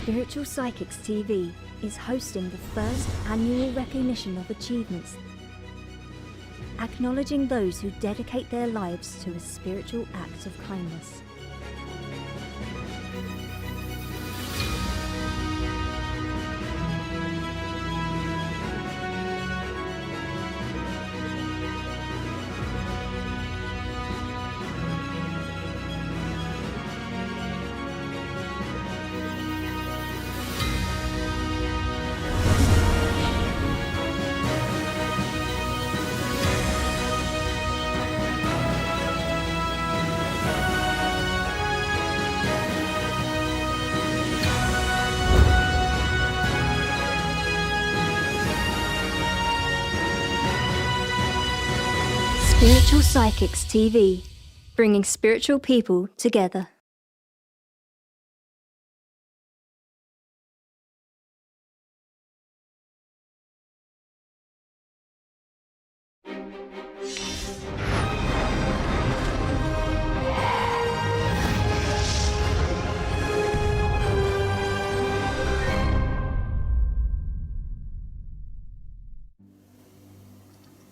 Spiritual Psychics TV is hosting the first annual recognition of achievements, acknowledging those who dedicate their lives to a spiritual act of kindness. Spiritual Psychics TV, bringing spiritual people together.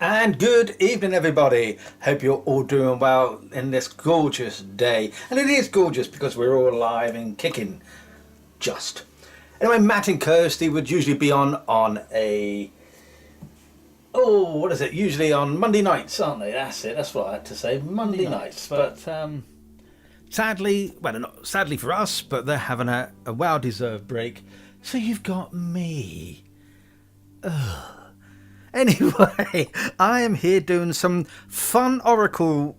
And good evening, everybody. Hope you're all doing well in this gorgeous day. And it is gorgeous because we're all alive and kicking. Just. Anyway, Matt and Kirsty would usually be on a... Oh, what is it? Usually on Monday nights, aren't they? That's it. That's what I had to say. Monday nights. But sadly, well, not sadly for us, but they're having a well-deserved break. So you've got me. Ugh. Anyway, I am here doing some fun Oracle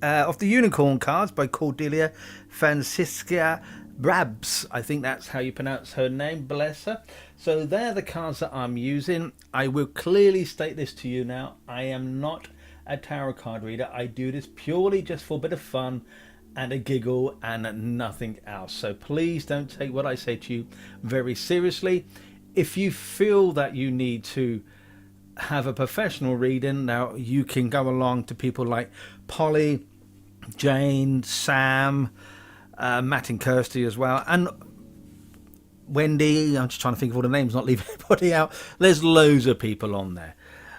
of the Unicorn cards by Cordelia Francisca Brabs. I think that's how you pronounce her name, bless her. So they're the cards that I'm using. I will clearly state this to you now. I am not a tarot card reader. I do this purely just for a bit of fun and a giggle and nothing else. So please don't take what I say to you very seriously. If you feel that you need to have a professional reading, now you can go along to people like Polly, Jane, Sam, Matt and Kirsty as well, and Wendy. I'm just trying to think of all the names, not leaving anybody out. There's loads of people on there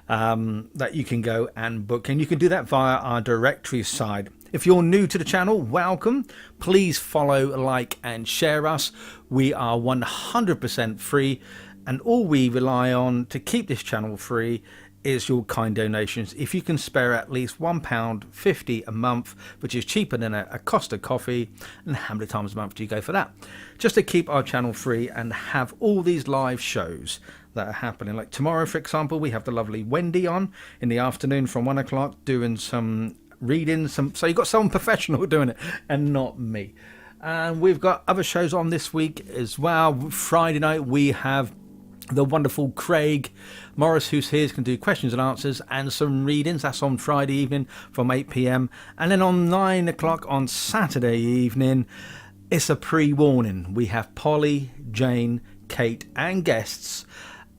that you can go and book, and you can do that via our directory side. If you're new to the channel, welcome. Please follow, like and share us. We are 100% free. And all we rely on to keep this channel free is your kind donations. If you can spare at least £1.50 a month, which is cheaper than a Costa coffee, and how many times a month do you go for that? Just to keep our channel free and have all these live shows that are happening. Like tomorrow, for example, we have the lovely Wendy on in the afternoon from 1 o'clock doing some readings. So you've got someone professional doing it and not me. And we've got other shows on this week as well. Friday night we have the wonderful Craig Morris, who's here, can do questions and answers and some readings. That's on Friday evening from 8 p.m. And then on 9 o'clock on Saturday evening, it's a pre-warning. We have Polly, Jane, Kate and guests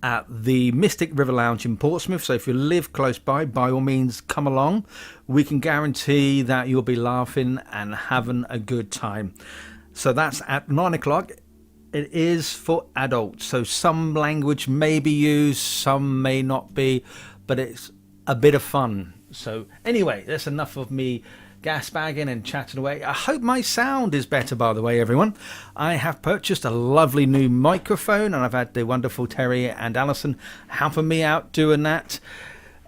at the Mystic River Lounge in Portsmouth. So if you live close by all means come along. We can guarantee that you'll be laughing and having a good time. So that's at 9 o'clock. It is for adults, so some language may be used, some may not be, but it's a bit of fun. So anyway, that's enough of me gas bagging and chatting away. I hope my sound is better, by the way, everyone. I have purchased a lovely new microphone, and I've had the wonderful Terry and Alison helping me out doing that.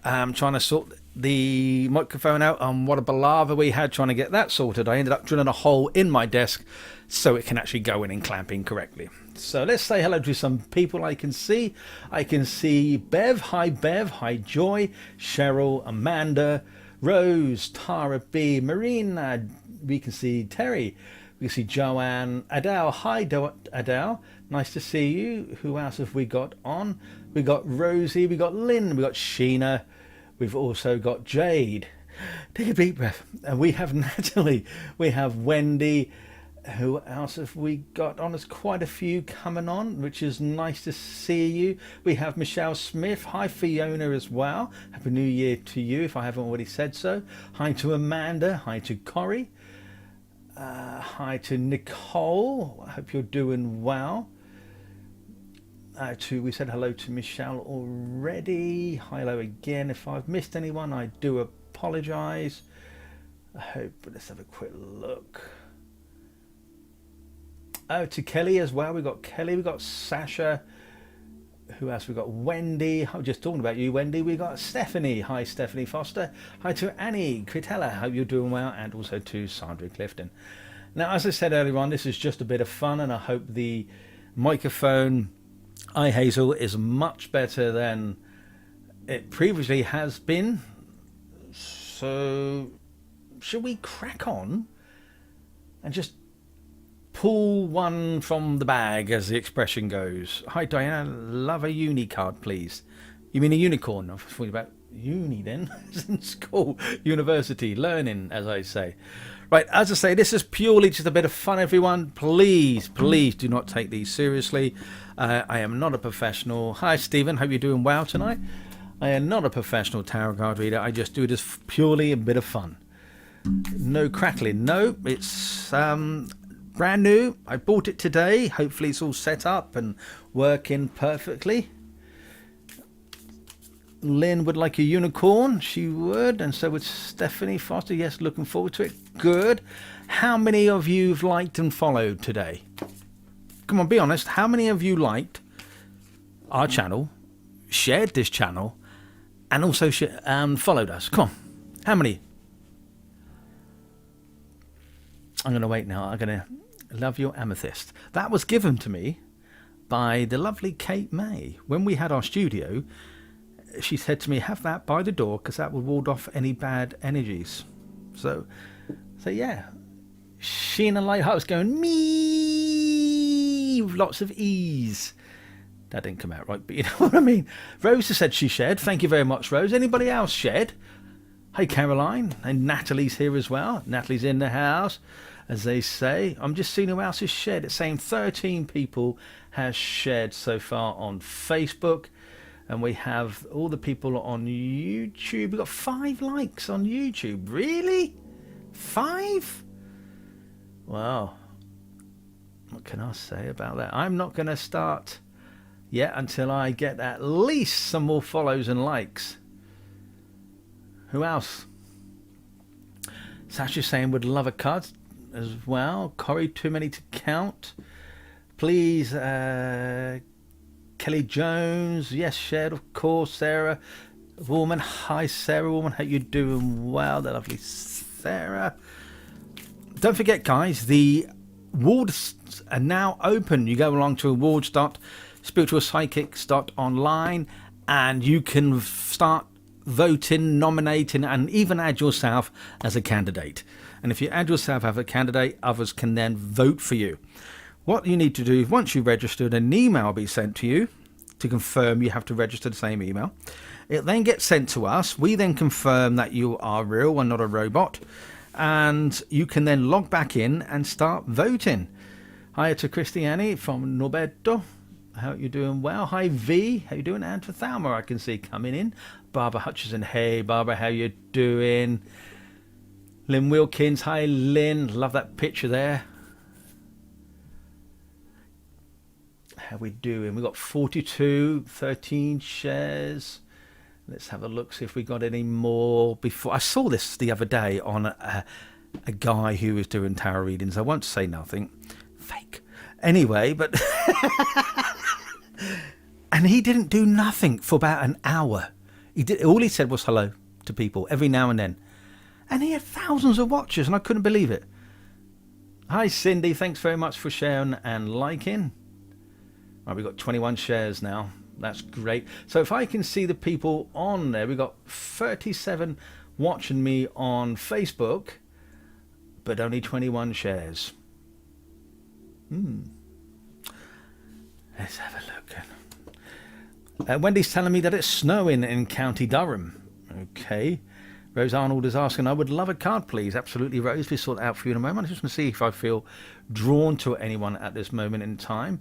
I'm trying to sort the microphone out, and what a palaver we had trying to get that sorted. I ended up drilling a hole in my desk so it can actually go in and clamp in correctly. So let's say hello to some people I can see. I can see Bev. Hi Bev. Hi Joy. Cheryl. Amanda. Rose. Tara B. Marina. We can see Terry. We can see Joanne. Adele. Hi Adele. Nice to see you. Who else have we got on? We got Rosie. We got Lynn. We got Sheena. We've also got Jade. Take a deep breath. And we have Natalie. We have Wendy. Who else have we got on? There's quite a few coming on, which is nice to see you. We have Michelle Smith. Hi Fiona as well. Happy New Year to you if I haven't already said so. Hi to Amanda. Hi to Corrie. Hi to Nicole. I hope you're doing well. We said hello to Michelle already. Hello again. If I've missed anyone, I do apologise. I hope. Let's have a quick look. Oh, to Kelly as well. We got Kelly. We got Sasha. Who else? We got Wendy. I'm just talking about you, Wendy. We got Stephanie. Hi, Stephanie Foster. Hi to Annie Critella. Hope you're doing well, and also to Sandra Clifton. Now, as I said earlier on, this is just a bit of fun, and I hope the microphone iHazel is much better than it previously has been. So, should we crack on and just pull one from the bag, as the expression goes? Hi, Diana. Love a uni card, please. You mean a unicorn? I was thinking about uni then. In school, university, learning, as I say. Right, as I say, this is purely just a bit of fun, everyone. Please do not take these seriously. I am not a professional. Hi, Stephen. Hope you're doing well tonight. I am not a professional tarot card reader. I just do this purely a bit of fun. No crackling. No, it's brand new. I bought it today. Hopefully it's all set up and working perfectly. Lynn would like a unicorn. She would, and so would Stephanie Foster. Yes, looking forward to it. Good. How many of you have liked and followed today? Come on, be honest. How many of you liked our channel, shared this channel, and also followed us? Come on. How many? I'm going to wait now. I'm going to love your amethyst. That was given to me by the lovely Kate May. When we had our studio, she said to me, have that by the door because that will ward off any bad energies. So yeah. Sheena Lightheart was going, me, with lots of ease. That didn't come out right, but you know what I mean. Rose has said she shared. Thank you very much, Rose. Anybody else shared? Hey, Caroline. And Natalie's here as well. Natalie's in the house, as they say. I'm just seeing who else has shared. It's saying 13 people has shared so far on Facebook. And we have all the people on YouTube. We've got 5 likes on YouTube. Really? 5? Wow. What can I say about that? I'm not going to start yet until I get at least some more follows and likes. Who else? Sasha's saying would love a card as well. Corey, too many to count. Please, Kelly Jones, yes, shared, of course. Sarah Woolman, hi Sarah Woolman, hope you're doing well. The lovely Sarah. Don't forget, guys, the awards are now open. You go along to awards.spiritualpsychics.online and you can start voting, nominating, and even add yourself as a candidate. And if you add yourself as a candidate, others can then vote for you. What you need to do, once you've registered, an email will be sent to you to confirm you have to register the same email. It then gets sent to us. We then confirm that you are real and not a robot. And you can then log back in and start voting. Hi to Christiane from Norberto. I hope you're doing well. Hi V, how you doing? And to Thelma, I can see coming in. Barbara Hutchison, hey Barbara, how you doing? Lynn Wilkins, hi Lynn, love that picture there. How we doing? We got 42, 13 shares. Let's have a look, see if we got any more. Before I saw this the other day on a guy who was doing tarot readings. I won't say nothing. Fake. Anyway, but and he didn't do nothing for about an hour. He did. All he said was hello to people every now and then, and he had thousands of watchers, and I couldn't believe it. Hi Cindy, thanks very much for sharing and liking. Right, we've got 21 shares now. That's great. So if I can see the people on there, we've got 37 watching me on Facebook, but only 21 shares. Let's have a look. Wendy's telling me that it's snowing in County Durham. Okay. Rose Arnold is asking, I would love a card, please. Absolutely, Rose. We'll sort that out for you in a moment. I just want to see if I feel drawn to anyone at this moment in time.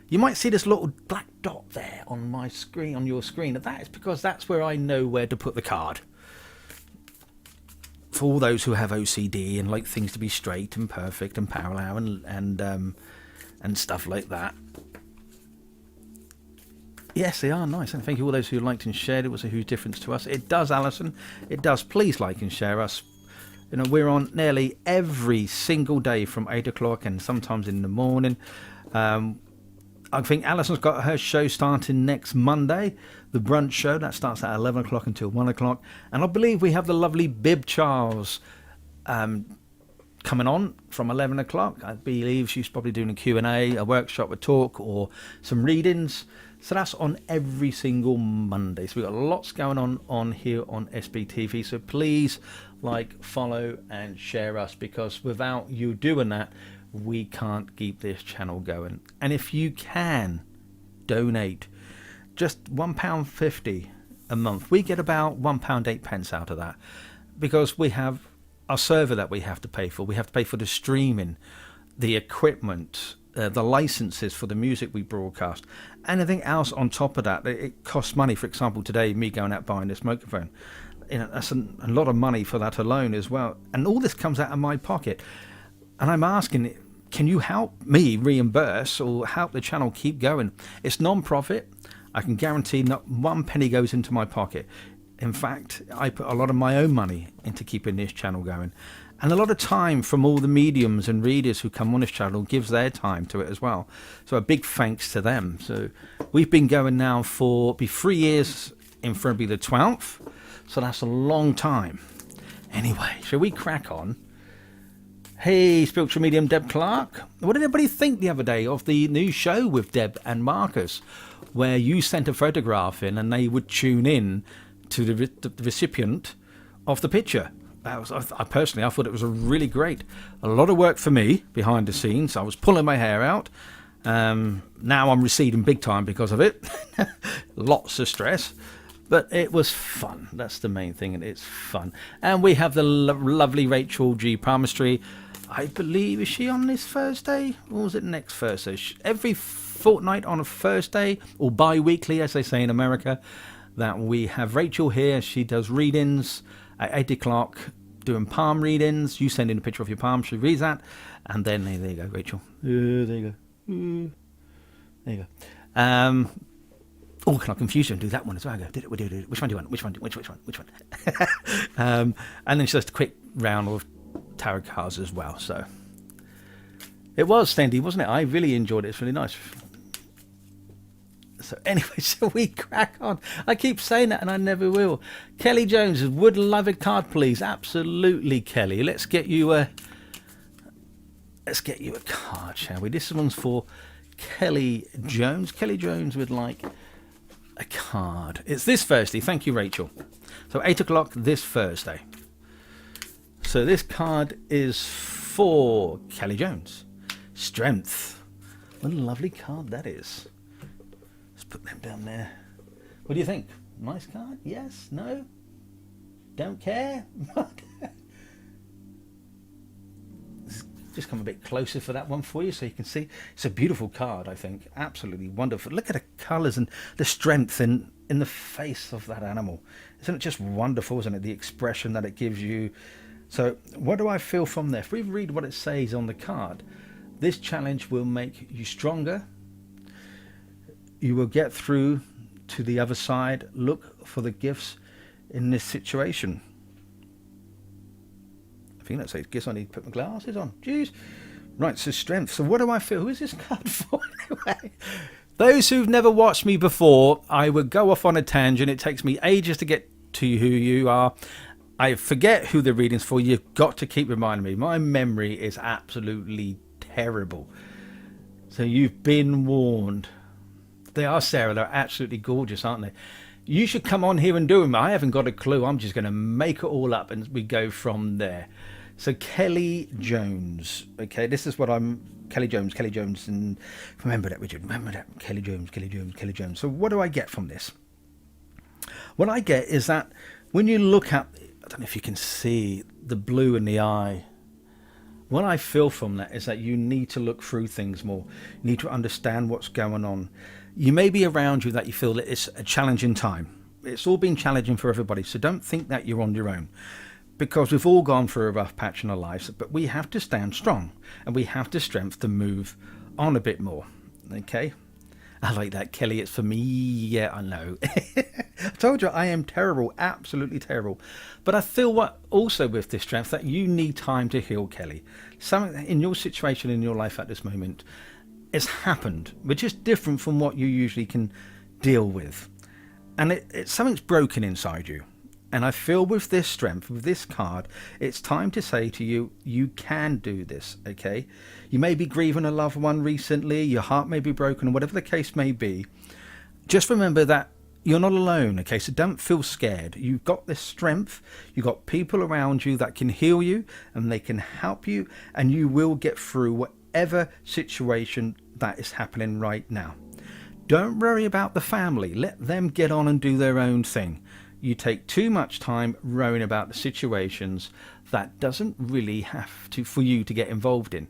You might see this little black dot there on my screen, on your screen. That is because that's where I know where to put the card. For all those who have OCD and like things to be straight and perfect and parallel and stuff like that. Yes, they are nice. And thank you all those who liked and shared. It was a huge difference to us. It does, Alison. It does. Please like and share us. You know, we're on nearly every single day from 8 o'clock and sometimes in the morning. I think Alison's got her show starting next Monday, the brunch show. That starts at 11 o'clock until 1 o'clock. And I believe we have the lovely Bib Charles coming on from 11 o'clock. I believe she's probably doing a Q&A, a workshop, a talk, or some readings. So that's on every single Monday. So we've got lots going on here on SBTV. So please like, follow and share us, because without you doing that, we can't keep this channel going. And if you can donate just £1.50 a month, we get about £1.08 out of that, because we have our server that we have to pay for. We have to pay for the streaming, the equipment, the licenses for the music we broadcast. Anything else on top of that, it costs money. For example, today, me going out buying this microphone, you know, that's a lot of money for that alone as well. And all this comes out of my pocket. And I'm asking, can you help me reimburse or help the channel keep going? It's non-profit. I can guarantee not one penny goes into my pocket. In fact, I put a lot of my own money into keeping this channel going. And a lot of time from all the mediums and readers who come on this channel gives their time to it as well. So a big thanks to them. So we've been going now for 3 years in February the 12th. So that's a long time. Anyway, shall we crack on? Hey, spiritual medium Deb Clark. What did everybody think the other day of the new show with Deb and Marcus, where you sent a photograph in and they would tune in to the recipient of the picture? I personally thought it was a really great. A lot of work for me behind the scenes. I was pulling my hair out. Now I'm receding big time because of it. Lots of stress. But it was fun. That's the main thing, and it's fun. And we have the lovely Rachel G. Palmistry. I believe, is she on this Thursday? Or was it next Thursday? Every fortnight on a Thursday, or bi-weekly, as they say in America, that we have Rachel here. She does readings at 8 o'clock, doing palm readings. You send in a picture of your palm, she reads that. And then, there you go, Rachel. There you go. There you go. Oh, can I confuse you and do that one as well? I go, do it. Which one do you want? Which one? And then she does a quick round of tarot cards as well. So it was splendid, wasn't it? I really enjoyed it. It's really nice. So anyway, so we crack on. I keep saying that and I never will. Kelly Jones, would love a card, please. Absolutely, Kelly. Let's get you a card, shall we? This one's for Kelly Jones. Kelly Jones would like a card. It's this Thursday. Thank you, Rachel. So 8 o'clock this Thursday. So this card is for Kelly Jones. Strength. What a lovely card that is. Let's put them down there. What do you think? Nice card? Yes? No? Don't care? Just come a bit closer for that one for you so you can see. It's a beautiful card, I think. Absolutely wonderful. Look at the colours and the strength in the face of that animal. Isn't it just wonderful, isn't it? The expression that it gives you. So what do I feel from there? If we read what it says on the card, this challenge will make you stronger. You will get through to the other side. Look for the gifts in this situation. I think that says gifts. I need to put my glasses on. Jeez. Right, so strength. So what do I feel? Who is this card for anyway? Those who've never watched me before, I would go off on a tangent. It takes me ages to get to who you are. I forget who the reading's for. You've got to keep reminding me. My memory is absolutely terrible. So you've been warned. They are, Sarah. They're absolutely gorgeous, aren't they? You should come on here and do them. I haven't got a clue. I'm just going to make it all up and we go from there. So Kelly Jones. Okay, this is what I'm... Kelly Jones. And remember that, Richard. Remember that. Kelly Jones. So what do I get from this? What I get is that when you look at... I don't know if you can see the blue in the eye. What I feel from that is that you need to look through things more. You need to understand what's going on. You may be around you that you feel that it's a challenging time. It's all been challenging for everybody, so don't think that you're on your own. Because we've all gone through a rough patch in our lives, but we have to stand strong and we have the strength to move on a bit more. Okay? I like that, Kelly. It's for me. Yeah, I know. I told you I am terrible, absolutely terrible. But I feel what also with this strength that you need time to heal, Kelly. Something in your situation in your life at this moment has happened, which is different from what you usually can deal with. And it's something's broken inside you. And I feel with this strength, with this card, it's time to say to you, you can do this, okay? You may be grieving a loved one recently, your heart may be broken, whatever the case may be. Just remember that you're not alone, okay? So don't feel scared. You've got this strength. You've got people around you that can heal you and they can help you, and you will get through whatever situation that is happening right now. Don't worry about the family. Let them get on and do their own thing. You take too much time worrying about the situations that doesn't really have to for you to get involved in.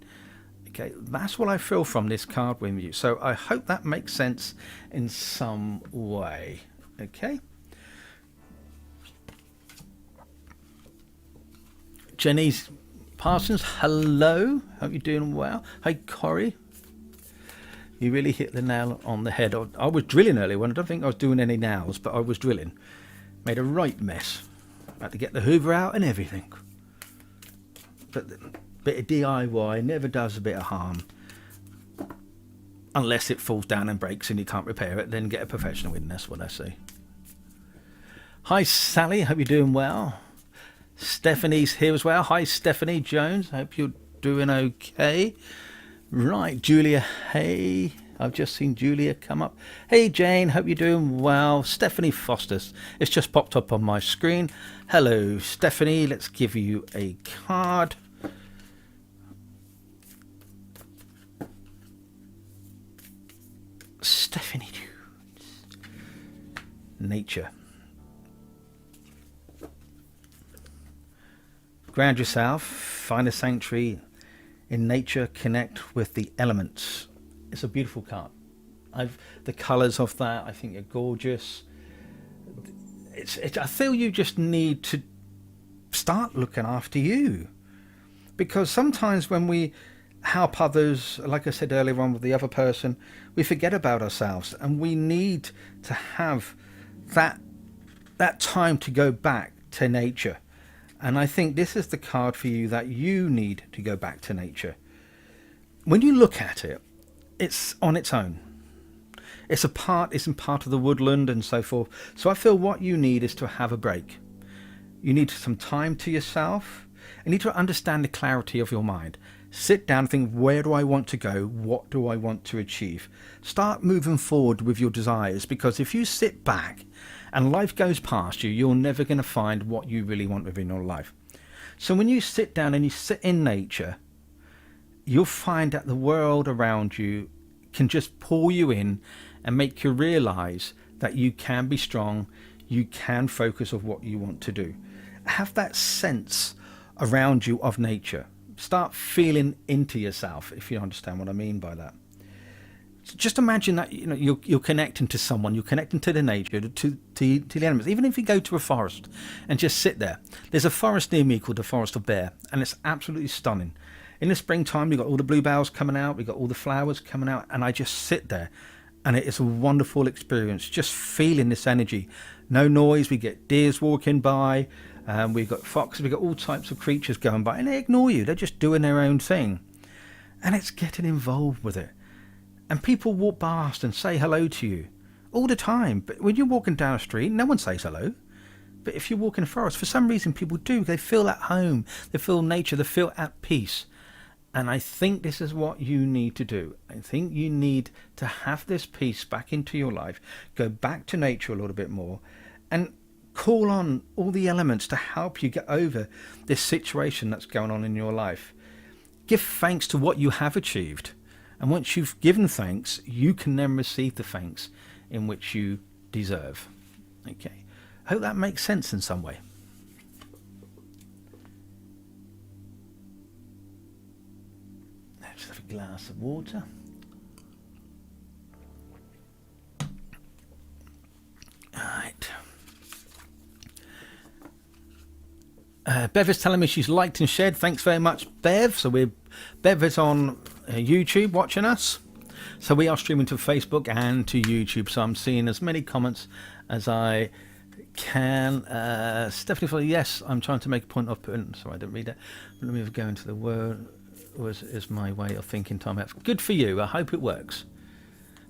Okay, that's what I feel from this card with you. So I hope that makes sense in some way. Okay. Jenny Parsons, hello. Hope you're doing well. Hey, Corey. You really hit the nail on the head. I was drilling earlier when I don't think I was doing any nails, but I was drilling. Made a right mess. Had to get the hoover out and everything. But a bit of DIY never does a bit of harm. Unless it falls down and breaks and you can't repair it, then get a professional in. That's what I say. Hi, Sally. Hope you're doing well. Stephanie's here as well. Hi, Stephanie Jones. Hope you're doing okay. Right, Julia. Hey. I've just seen Julia come up. Hey Jane, hope you're doing well. Stephanie Foster, it's just popped up on my screen. Hello Stephanie, let's give you a card. Stephanie Jones. Nature. Ground yourself, find a sanctuary in nature, connect with the elements. It's a beautiful card. The colours of that, I think, are gorgeous. I feel you just need to start looking after you, because sometimes when we help others, like I said earlier on with the other person, we forget about ourselves, and we need to have that time to go back to nature. And I think this is the card for you, that you need to go back to nature. When you look at it, it's on its own. It's in part of the woodland and so forth. So I feel what you need is to have a break. You need some time to yourself. You need to understand the clarity of your mind. Sit down and think, where do I want to go? What do I want to achieve? Start moving forward with your desires, because if you sit back and life goes past you, you're never going to find what you really want within your life. So when you sit down and you sit in nature, you'll find that the world around you can just pull you in and make you realize that you can be strong, you can focus on what you want to do. Have that sense around you of nature. Start feeling into yourself, if you understand what I mean by that. So just imagine that you're connecting to someone, you're connecting to the nature, to the elements. Even if you go to a forest and just sit there. There's a forest near me called the Forest of Bear, and it's absolutely stunning. In the springtime, we've got all the bluebells coming out, we've got all the flowers coming out, and I just sit there, and it is a wonderful experience, just feeling this energy. No noise, we get deers walking by, we've got foxes, we've got all types of creatures going by, and they ignore you, they're just doing their own thing. And it's getting involved with it. And people walk past and say hello to you all the time, but when you're walking down a street, no one says hello. But if you walk in a forest, for some reason people do. They feel at home, they feel nature, they feel at peace. And I think this is what you need to do. I think you need to have this peace back into your life, go back to nature a little bit more, and call on all the elements to help you get over this situation that's going on in your life. Give thanks to what you have achieved. And once you've given thanks, you can then receive the thanks in which you deserve. Okay. I hope that makes sense in some way. Let's have a glass of water. All right. Bev is telling me she's liked and shared. Thanks very much, Bev. So Bev is on YouTube watching us. So we are streaming to Facebook and to YouTube, so I'm seeing as many comments as I can. Stephanie, yes, I'm trying to make a point of putting, sorry I didn't read it, but let me go into the word, is my way of thinking time out. Good for you, I hope it works.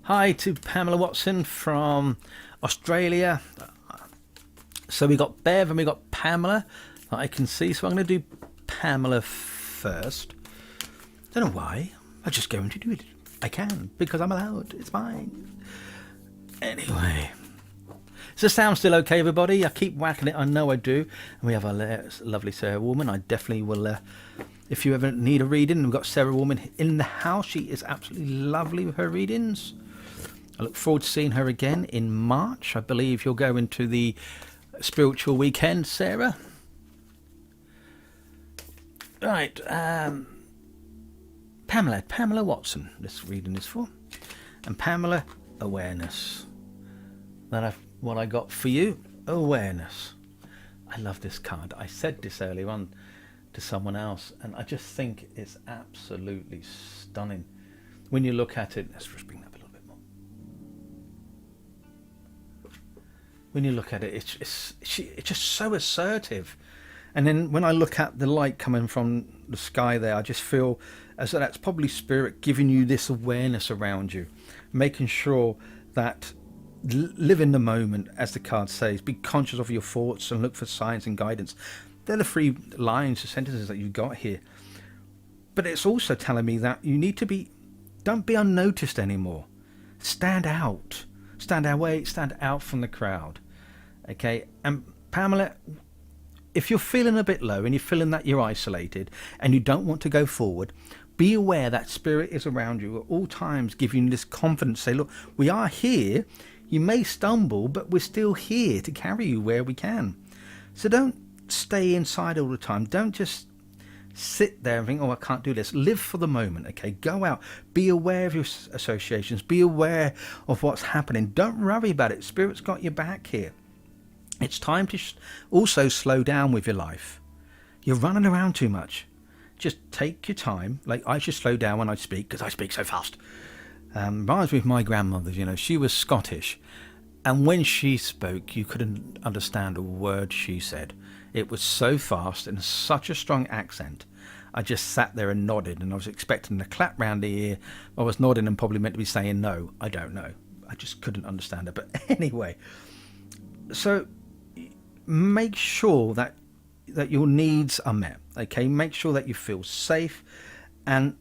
Hi to Pamela Watson from Australia. So we got Bev and we got Pamela that I can see, so I'm going to do Pamela first. Don't know why, I'm just going to do it. I can, because I'm allowed, it's fine. Anyway, does the sound still okay, everybody? I keep whacking it, I know I do. And we have a lovely Sarah Woman. I definitely will, if you ever need a reading, we've got Sarah Woman in the house. She is absolutely lovely with her readings. I look forward to seeing her again in March. I believe you'll go into the spiritual weekend, Sarah. Right, Pamela Watson, this reading is for. And Pamela, awareness. What I got for you, awareness. I love this card. I said this earlier on to someone else, and I just think it's absolutely stunning. When you look at it, let's just bring that up a little bit more. When you look at it, it's just so assertive. And then when I look at the light coming from the sky there, I just feel as though that's probably spirit giving you this awareness around you, making sure that live in the moment, as the card says, be conscious of your thoughts and look for signs and guidance. They're the 3 lines or sentences that you've got here. But it's also telling me that you need to don't be unnoticed anymore. Stand out. Stand out from the crowd. Okay, and Pamela, if you're feeling a bit low and you're feeling that you're isolated and you don't want to go forward, be aware that spirit is around you at all times, giving you this confidence. Say, look, we are here. You may stumble, but we're still here to carry you where we can. So don't stay inside all the time. Don't just sit there and think, oh, I can't do this. Live for the moment, okay? Go out. Be aware of your associations. Be aware of what's happening. Don't worry about it. Spirit's got your back here. It's time to also slow down with your life. You're running around too much. Just take your time. Like, I should slow down when I speak because I speak so fast. Reminds me of my grandmother. You know, she was Scottish, and when she spoke, you couldn't understand a word she said. It was so fast and such a strong accent. I just sat there and nodded, and I was expecting to clap round the ear. I was nodding and probably meant to be saying no. I don't know. I just couldn't understand it. But anyway, so make sure that your needs are met. Okay, make sure that you feel safe, and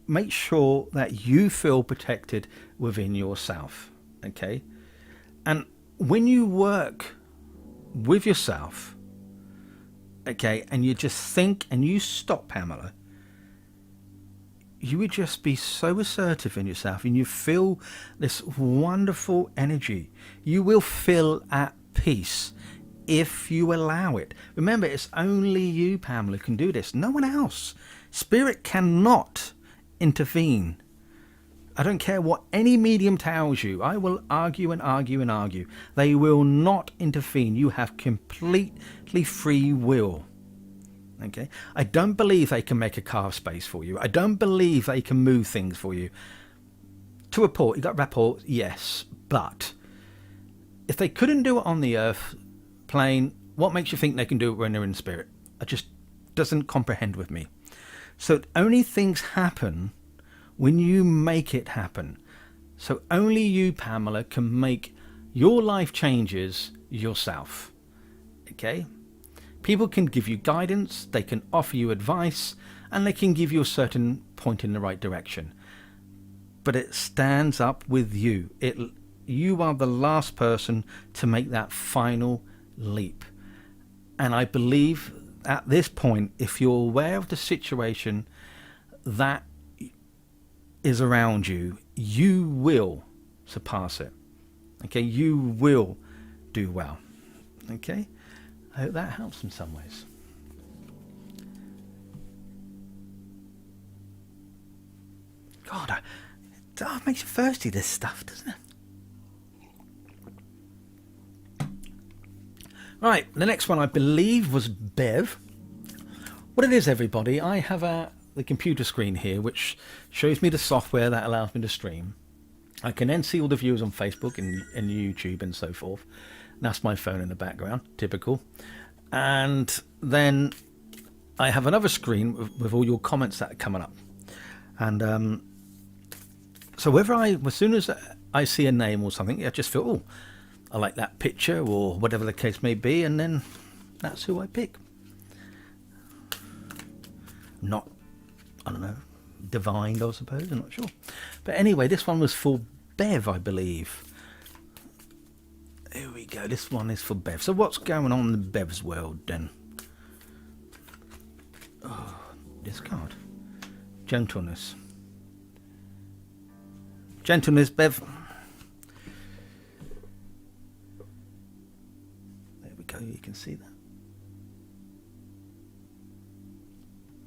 make sure that you feel protected within yourself. Okay, and when you work with yourself, okay, and you just think and you stop, Pamela, you would just be so assertive in yourself, and you feel this wonderful energy. You will feel at peace if you allow it. Remember, it's only you, Pamela, who can do this. No one else. Spirit cannot intervene. I don't care what any medium tells you. I will argue and argue and argue. They will not intervene. You have completely free will. Okay? I don't believe they can make a car space for you. I don't believe they can move things for you. To a port, you got rapport, yes. But if they couldn't do it on the earth plane, what makes you think they can do it when they're in spirit? It just doesn't comprehend with me. So only things happen when you make it happen. So only you, Pamela, can make your life changes yourself. Okay? People can give you guidance, they can offer you advice, and they can give you a certain point in the right direction. But it stands up with you. You are the last person to make that final leap. And I believe at this point, if you're aware of the situation that is around you, you will surpass it. Okay, you will do well. Okay, I hope that helps in some ways. God, it makes you thirsty, this stuff, doesn't it? Right, the next one I believe was Bev. What it is, everybody, I have the computer screen here, which shows me the software that allows me to stream. I can then see all the viewers on Facebook and YouTube and so forth. That's my phone in the background, typical. And then I have another screen with all your comments that are coming up. And so as soon as I see a name or something, I just feel, oh, I like that picture or whatever the case may be, and then that's who I pick. Not, I don't know, divined, I suppose, I'm not sure. But anyway, this one was for Bev, I believe. Here we go, this one is for Bev. So what's going on in Bev's world then? Oh, this card. Gentleness. Gentleness, Bev. There we go, you can see that.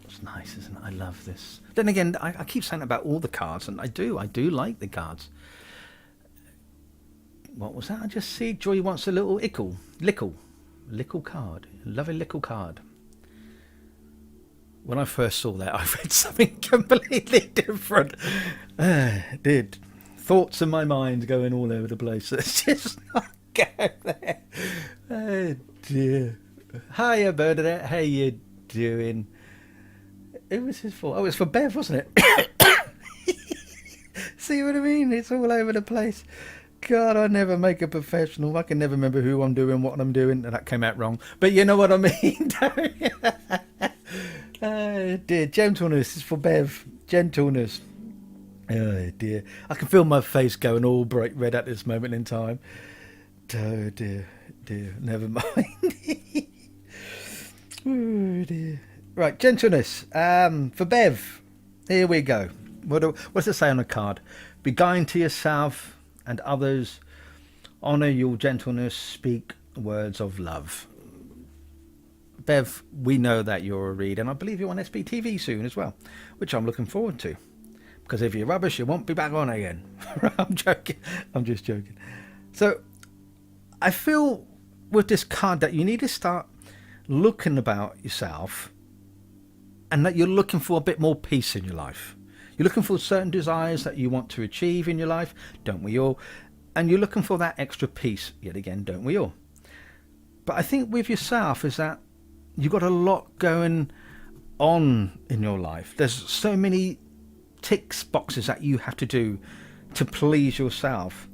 It's nice, isn't it? I love this. Then again, I keep saying about all the cards, and I do like the cards. What was that? I just see Joy wants a little lickle card. Lovely lickle card. When I first saw that, I read something completely different. Did thoughts in my mind going all over the place. It's just not go there. Oh dear. Hiya, Bernadette. How you doing? It was his fault. Oh, it was for Bev, wasn't it? See what I mean? It's all over the place. God, I never make a professional. I can never remember who I'm doing, what I'm doing. And that came out wrong. But you know what I mean, don't you? Oh dear. Gentleness is for Bev. Gentleness. Oh dear. I can feel my face going all bright red at this moment in time. Oh dear. Never mind. Oh dear. Right, gentleness. For Bev. Here we go. What's it say on the card? Be kind to yourself and others. Honour your gentleness. Speak words of love. Bev, we know that you're a read, and I believe you're on SBTV soon as well, which I'm looking forward to. Because if you're rubbish, you won't be back on again. I'm joking. I'm just joking. So, I feel with this card that you need to start looking about yourself, and that you're looking for a bit more peace in your life. You're looking for certain desires that you want to achieve in your life, don't we all? And you're looking for that extra peace, yet again, don't we all? But I think with yourself is that you've got a lot going on in your life. There's so many ticks boxes that you have to do to please yourself.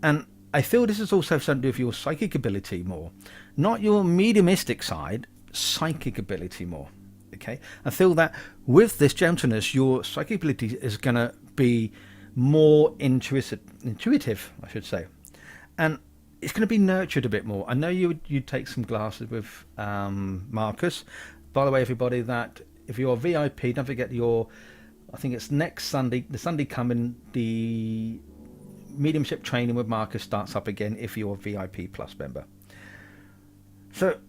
And I feel this is also something to do with your psychic ability more. Not your mediumistic side, psychic ability more. Okay, I feel that with this gentleness, your psychic ability is going to be more intuitive, I should say, and it's going to be nurtured a bit more. I know you take some classes with Marcus. By the way, everybody, that if you're a VIP, don't forget I think it's next Sunday, the Sunday coming, the mediumship training with Marcus starts up again if you're a VIP Plus member. So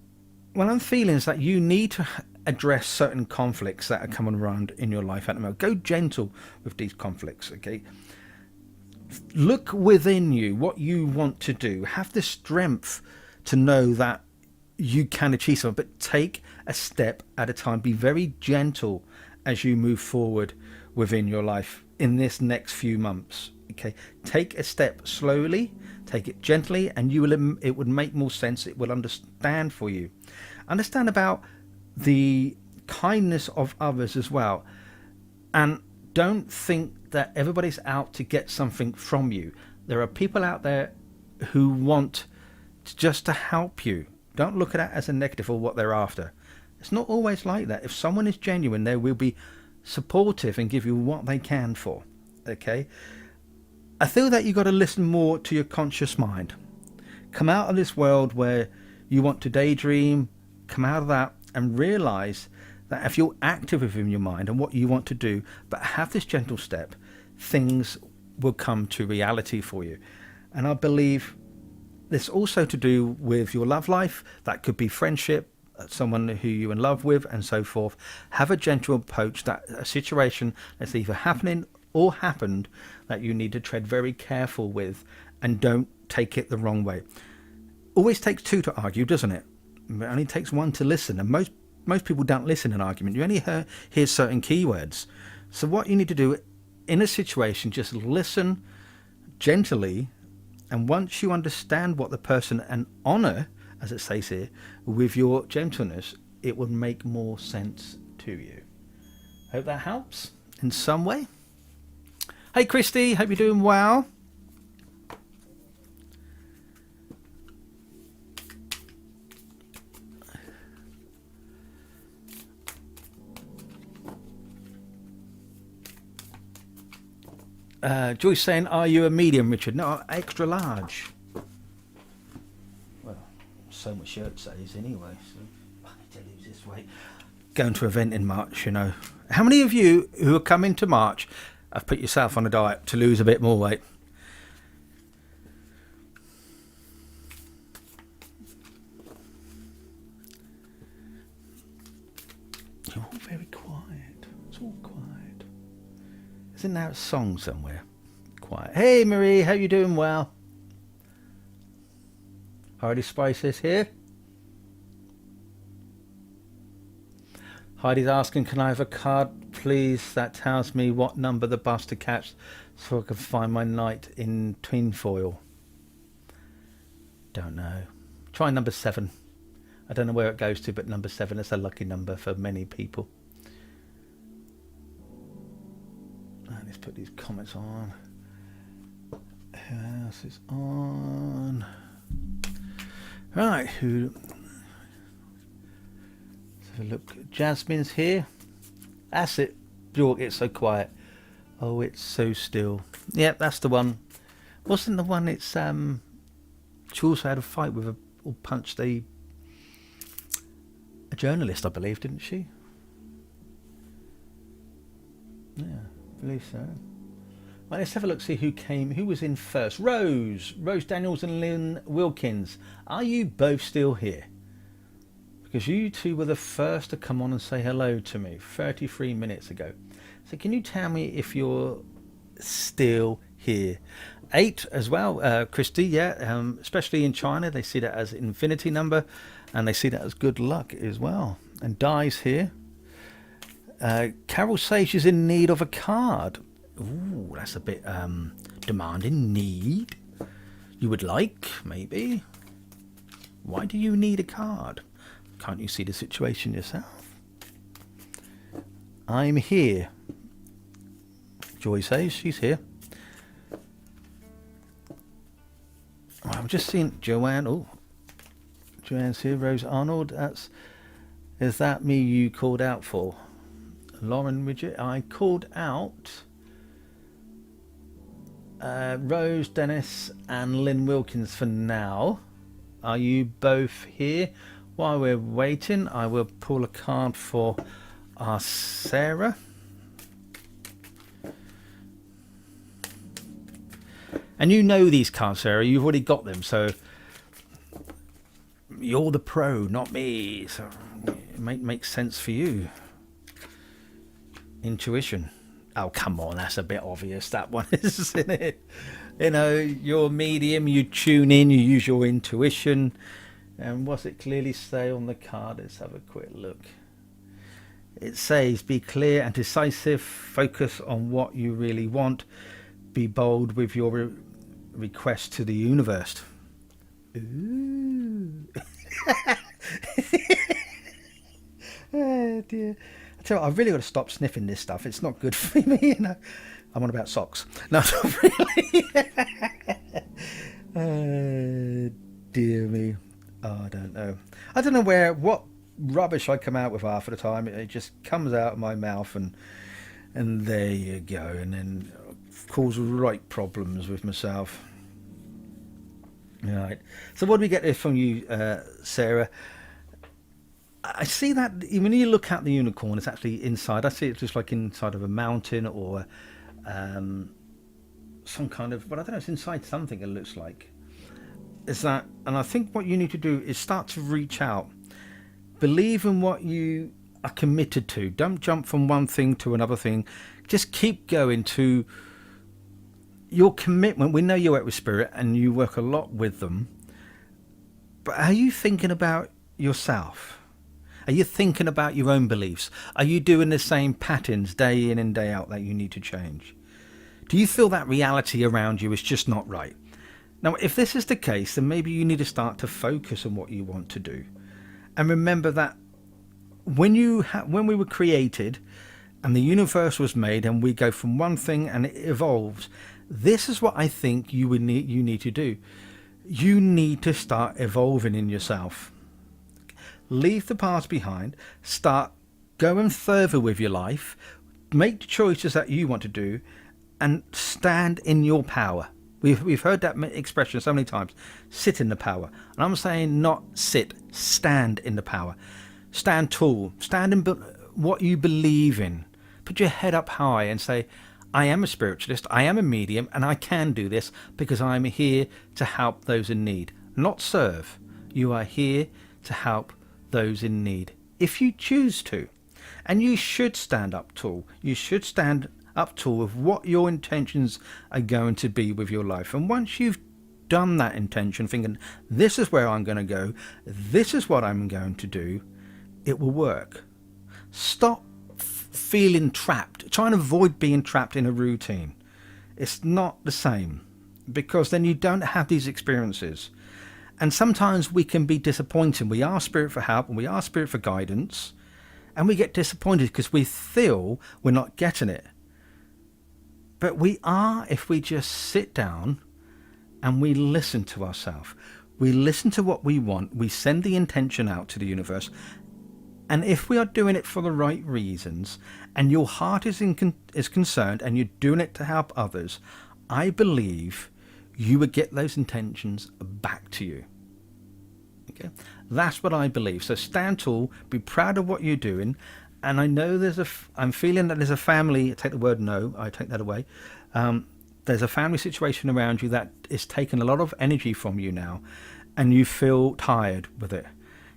what I'm feeling is that you need to address certain conflicts that are coming around in your life at the moment. Go gentle with these conflicts, okay? Look within you, what you want to do. Have the strength to know that you can achieve something, but take a step at a time. Be very gentle as you move forward within your life in this next few months, okay? Take a step slowly, take it gently, and it would make more sense. It will understand for you. Understand about the kindness of others as well, and don't think that everybody's out to get something from you. There are people out there who want just to help you. Don't look at that as a negative or what they're after. It's not always like that. If someone is genuine, they will be supportive and give you what they can for. Okay, I feel that you've got to listen more to your conscious mind. Come out of this world where you want to daydream. Come out of that and realize that if you're active within your mind and what you want to do, but have this gentle step, things will come to reality for you. And I believe this also to do with your love life. That could be friendship, someone who you're in love with, and so forth. Have a gentle approach, that a situation that's either happening or happened that you need to tread very careful with, and don't take it the wrong way. Always takes two to argue, doesn't it? It only takes one to listen, and most most people don't listen in an argument. You only hear certain keywords. So what you need to do in a situation, just listen gently, and once you understand what the person, and honour, as it says here, with your gentleness, it will make more sense to you. Hope that helps in some way. Hey Christy, hope you're doing well. Joyce saying, are you a medium, Richard? No, extra large. Well, so my shirt says anyway, so I need to lose this weight. Going to an event in March, you know. How many of you who are coming to March have put yourself on a diet to lose a bit more weight? You're all very quiet. It's all quiet. Isn't there a song somewhere? Quiet. Hey Marie, how you doing? Well. Heidi Spices here. Heidi's asking, can I have a card, please, that tells me what number the bus to catch so I can find my night in tinfoil? Don't know. Try number 7. I don't know where it goes to, but number 7 is a lucky number for many people. Let's put these comments on. Who else is on? Right, who... Let's have a look. Jasmine's here. That's it. Bjork, it's so quiet. Oh, it's so still. Yep, that's the one. Wasn't the one it's she also had a fight with or punched a journalist, I believe, didn't she? Yeah, I believe so. Right, let's have a look, see who was in first. Rose Daniels and Lynn Wilkins. Are you both still here? Because you two were the first to come on and say hello to me 33 minutes ago. So can you tell me if you're still here? 8 as well, Christy, yeah, especially in China, they see that as infinity number, and they see that as good luck as well. And Di's here. Carol says she's in need of a card. Ooh, that's a bit demanding. Need? You would like, maybe? Why do you need a card? Can't you see the situation yourself? I'm here. Joy says she's here. I'm just seeing Joanne. Oh, Joanne's here. Rose Arnold. Is that me you called out for? Lauren Widget. I called out Rose, Dennis, and Lynn Wilkins for now. Are you both here? While we're waiting, I will pull a card for our Sarah. And you know these cards, Sarah. You've already got them, so you're the pro, not me. So it makes sense for you. Intuition. Oh, come on, that's a bit obvious, that one, isn't it? You know, you're a medium, you tune in, you use your intuition. And what's it clearly say on the card? Let's have a quick look. It says, be clear and decisive, focus on what you really want, be bold with your request to the universe. Ooh. Oh dear. I tell you what, I've really got to stop sniffing this stuff. It's not good for me, you know. I'm on about socks. No, not really. Dear me. Oh, I don't know. I don't know what rubbish I come out with half of the time. It just comes out of my mouth and there you go. And then cause right problems with myself. Right. So what do we get here from you, Sarah? I see that when you look at the unicorn, it's actually inside. I see it just like inside of a mountain or some kind of, but I don't know, it's inside something it looks like. Is that, and I think what you need to do is start to reach out. Believe in what you are committed to. Don't jump from one thing to another thing. Just keep going to your commitment. We know you work with spirit and you work a lot with them. But are you thinking about yourself? Are you thinking about your own beliefs? Are you doing the same patterns day in and day out that you need to change? Do you feel that reality around you is just not right? Now, if this is the case, then maybe you need to start to focus on what you want to do. And remember that when we were created and the universe was made and we go from one thing and it evolves, this is what I think you need to do. You need to start evolving in yourself. Leave the past behind, start going further with your life, make the choices that you want to do, and stand in your power. We've heard that expression so many times. Sit in the power. And I'm saying not sit, stand in the power. Stand tall. Stand in what you believe in. Put your head up high and say, I am a spiritualist, I am a medium, and I can do this because I'm here to help those in need. Not serve. You are here to help those in need. If you choose to. And you should stand up tall. You should stand up tall with what your intentions are going to be with your life. And once you've done that intention, thinking, this is where I'm going to go, this is what I'm going to do, it will work. Stop feeling trapped. Try and avoid being trapped in a routine. It's not the same, because then you don't have these experiences. And sometimes we can be disappointed. We ask Spirit for help and we ask Spirit for guidance, and we get disappointed because we feel we're not getting it. But we are if we just sit down and we listen to ourselves. We listen to what we want. We send the intention out to the universe. And if we are doing it for the right reasons and your heart is concerned and you're doing it to help others, I believe you would get those intentions back to you. Okay, that's what I believe. So stand tall, be proud of what you're doing. And I know I'm feeling that there's a family, I take the word no, I take that away. There's a family situation around you that is taking a lot of energy from you now, and you feel tired with it.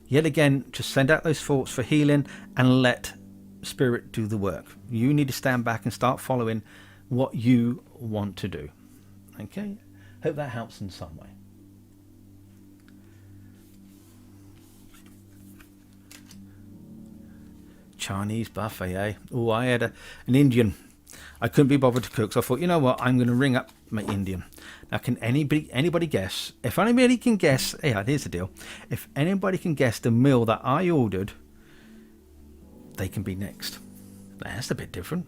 Yet again, just send out those thoughts for healing and let Spirit do the work. You need to stand back and start following what you want to do. Okay? Hope that helps in some way. Chinese buffet, eh? Oh, I had an Indian. I couldn't be bothered to cook, so I thought, you know what, I'm going to ring up my Indian. Now, can anybody guess? If anybody can guess, yeah, here's the deal. If anybody can guess the meal that I ordered, they can be next. That's a bit different.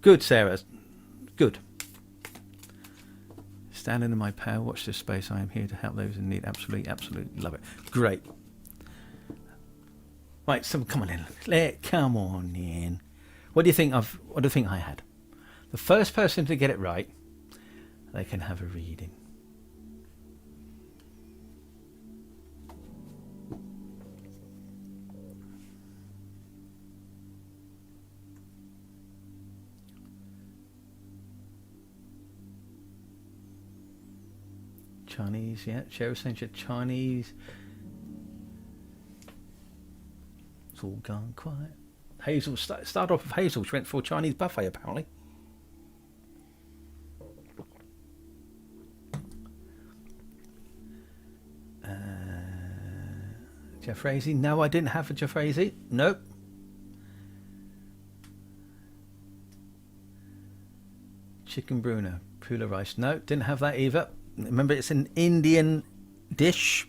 Good, Sarah. Good. Standing in my power, watch this space. I am here to help those in need. Absolutely, absolutely love it. Great. Right, so come on in. Come on in. What do you think I had? The first person to get it right, they can have a reading. Chinese, yeah. Cheryl saying Chinese. It's all gone quiet. Hazel, start off with Hazel. She went for a Chinese buffet, apparently. Jeffrazy. No, I didn't have a Jeffrazy. Nope. Chicken Bruno. Pula rice. No, didn't have that either. Remember, it's an Indian dish.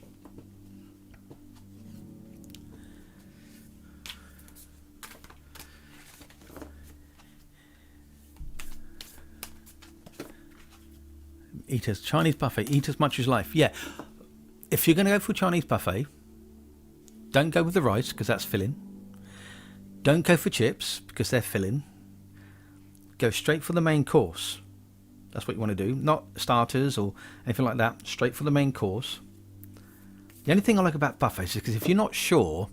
Eat as Chinese buffet. Eat as much as life. Yeah. If you're going to go for a Chinese buffet, don't go with the rice because that's filling. Don't go for chips because they're filling. Go straight for the main course. That's what you want to do. Not starters or anything like that. Straight for the main course. The only thing I like about buffets is because if you're not sure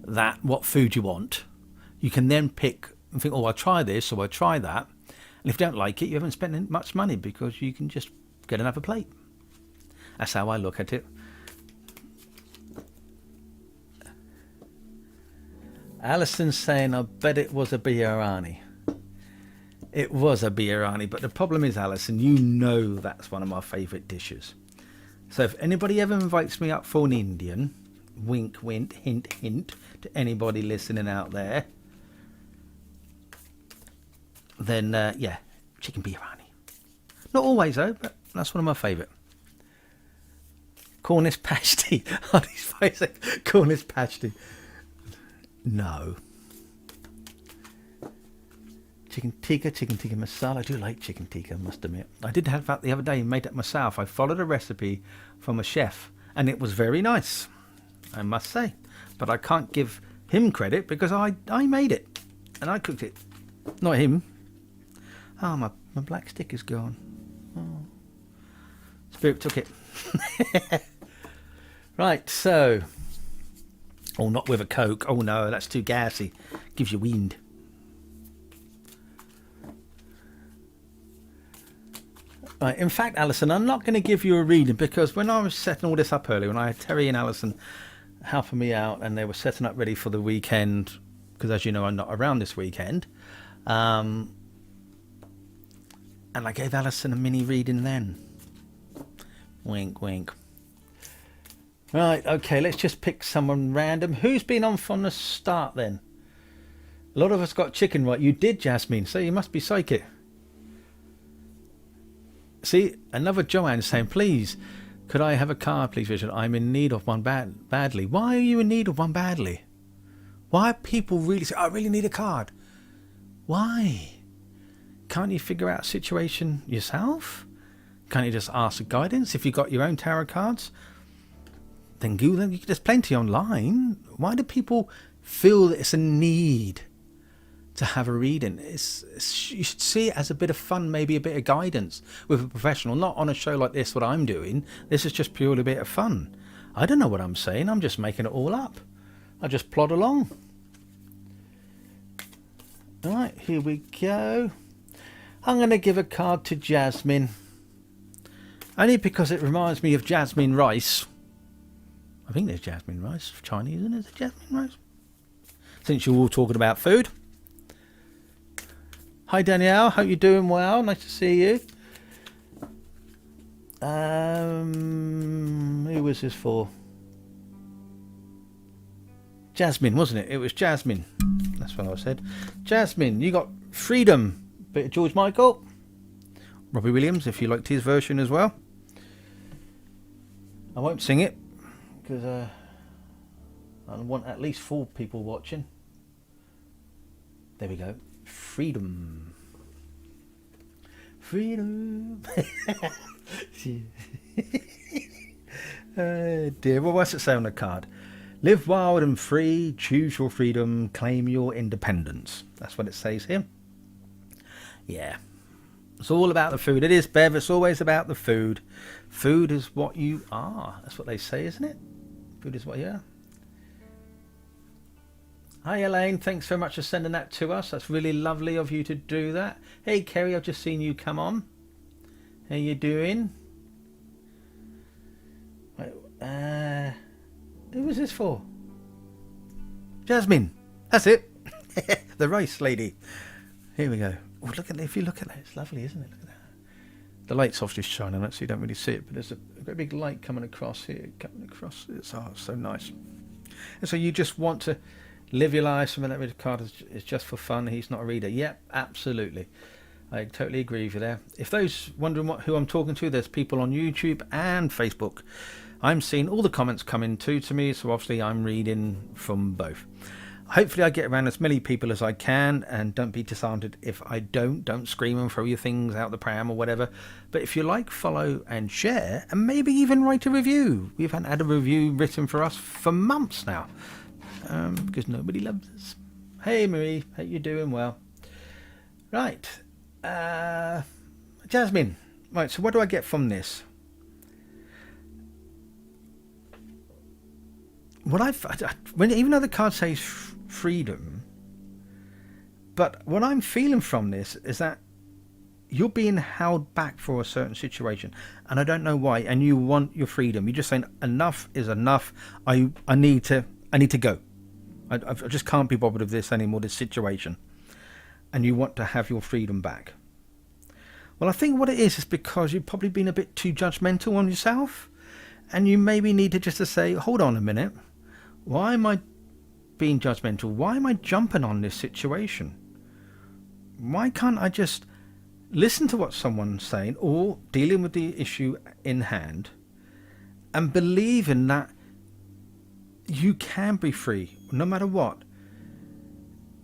that what food you want, you can then pick and think, oh, I'll try this or I'll try that. And if you don't like it, you haven't spent much money because you can just get another plate. That's how I look at it. Alison's saying, I bet it was a biryani. It was a biryani, but the problem is, Alison, you know that's one of my favourite dishes. So if anybody ever invites me up for an Indian, wink, wink, hint, hint to anybody listening out there, then yeah, chicken biryani. Not always though, but that's one of my favourite. Cornish pasty. Hardy's face. Cornish pasty. No. Chicken tikka masala. I do like chicken tikka, I must admit. I did have that the other day, made it myself. I followed a recipe from a chef, and it was very nice, I must say. But I can't give him credit because I made it, and I cooked it. Not him. Oh, my black stick is gone. Oh. Spirit took it. Right, so... Oh, not with a Coke. Oh, no, that's too gassy. Gives you wind. Right, in fact, Alison, I'm not going to give you a reading because when I was setting all this up earlier, when I had Terry and Alison helping me out and they were setting up ready for the weekend, because as you know, I'm not around this weekend, and I gave Alison a mini reading then. Wink, wink. Right, okay, let's just pick someone random. Who's been on from the start then? A lot of us got chicken right. You did, Jasmine, so you must be psychic. See, another Joanne saying, please, could I have a card, please, Richard? I'm in need of one badly. Why are you in need of one badly? Why are people really say, I really need a card? Why? Can't you figure out a situation yourself? Can't you just ask for guidance if you've got your own tarot cards? Then Google them. There's plenty online. Why do people feel that it's a need to have a reading? You should see it as a bit of fun, maybe a bit of guidance with a professional, not on a show like this, what I'm doing. This is just purely a bit of fun. I don't know what I'm saying. I'm just making it all up. I just plod along. All right, here we go. I'm going to give a card to Jasmine. Only because it reminds me of Jasmine rice. I think there's jasmine rice. Chinese, isn't it? Jasmine rice. Since you're all talking about food. Hi Danielle, hope you're doing well. Nice to see you. Who was this for? Jasmine, wasn't it? It was Jasmine. That's what I said. Jasmine, you got Freedom. Bit of George Michael. Robbie Williams, if you liked his version as well. I won't sing it because I want at least 4 people watching. There we go. Freedom. Freedom. Oh dear. Well, what's it say on the card? Live wild and free, choose your freedom, claim your independence. That's what it says here. Yeah. It's all about the food. It is, Bev. It's always about the food. Food is what you are. That's what they say, isn't it? Food is what you are. Hi Elaine, thanks very much for sending that to us. That's really lovely of you to do that. Hey Kerry, I've just seen you come on. How you doing? Who was this for? Jasmine. That's it. The rice lady. Here we go. Oh, look at it. If you look at that, it's lovely, isn't it? Look at that. The light's obviously shining on it, so you don't really see it, but there's a great big light coming across here. Coming across. It's so nice. And so you just want to live your life. Something that with card is just for fun. He's not a reader. Yep, absolutely. I totally agree with you there. If those wondering who I'm talking to, there's people on YouTube and Facebook. I'm seeing all the comments coming to me, so obviously I'm reading from both. Hopefully I get around as many people as I can, and don't be disheartened if I don't scream and throw your things out the pram or whatever. But if you like, follow and share, and maybe even write a review. We've had a review written for us for months now, because nobody loves us. Hey Marie, hope you're doing well. Right, Jasmine. Right, so what do I get from this? What even though the card says freedom, but what I'm feeling from this is that you're being held back for a certain situation, and I don't know why, and you want your freedom. You're just saying enough is enough. I need to go. I just can't be bothered with this anymore, this situation. And you want to have your freedom back. Well, I think what it is because you've probably been a bit too judgmental on yourself. And you maybe need to just to say, hold on a minute. Why am I being judgmental? Why am I jumping on this situation? Why can't I just listen to what someone's saying or dealing with the issue in hand and believe in that you can be free no matter what?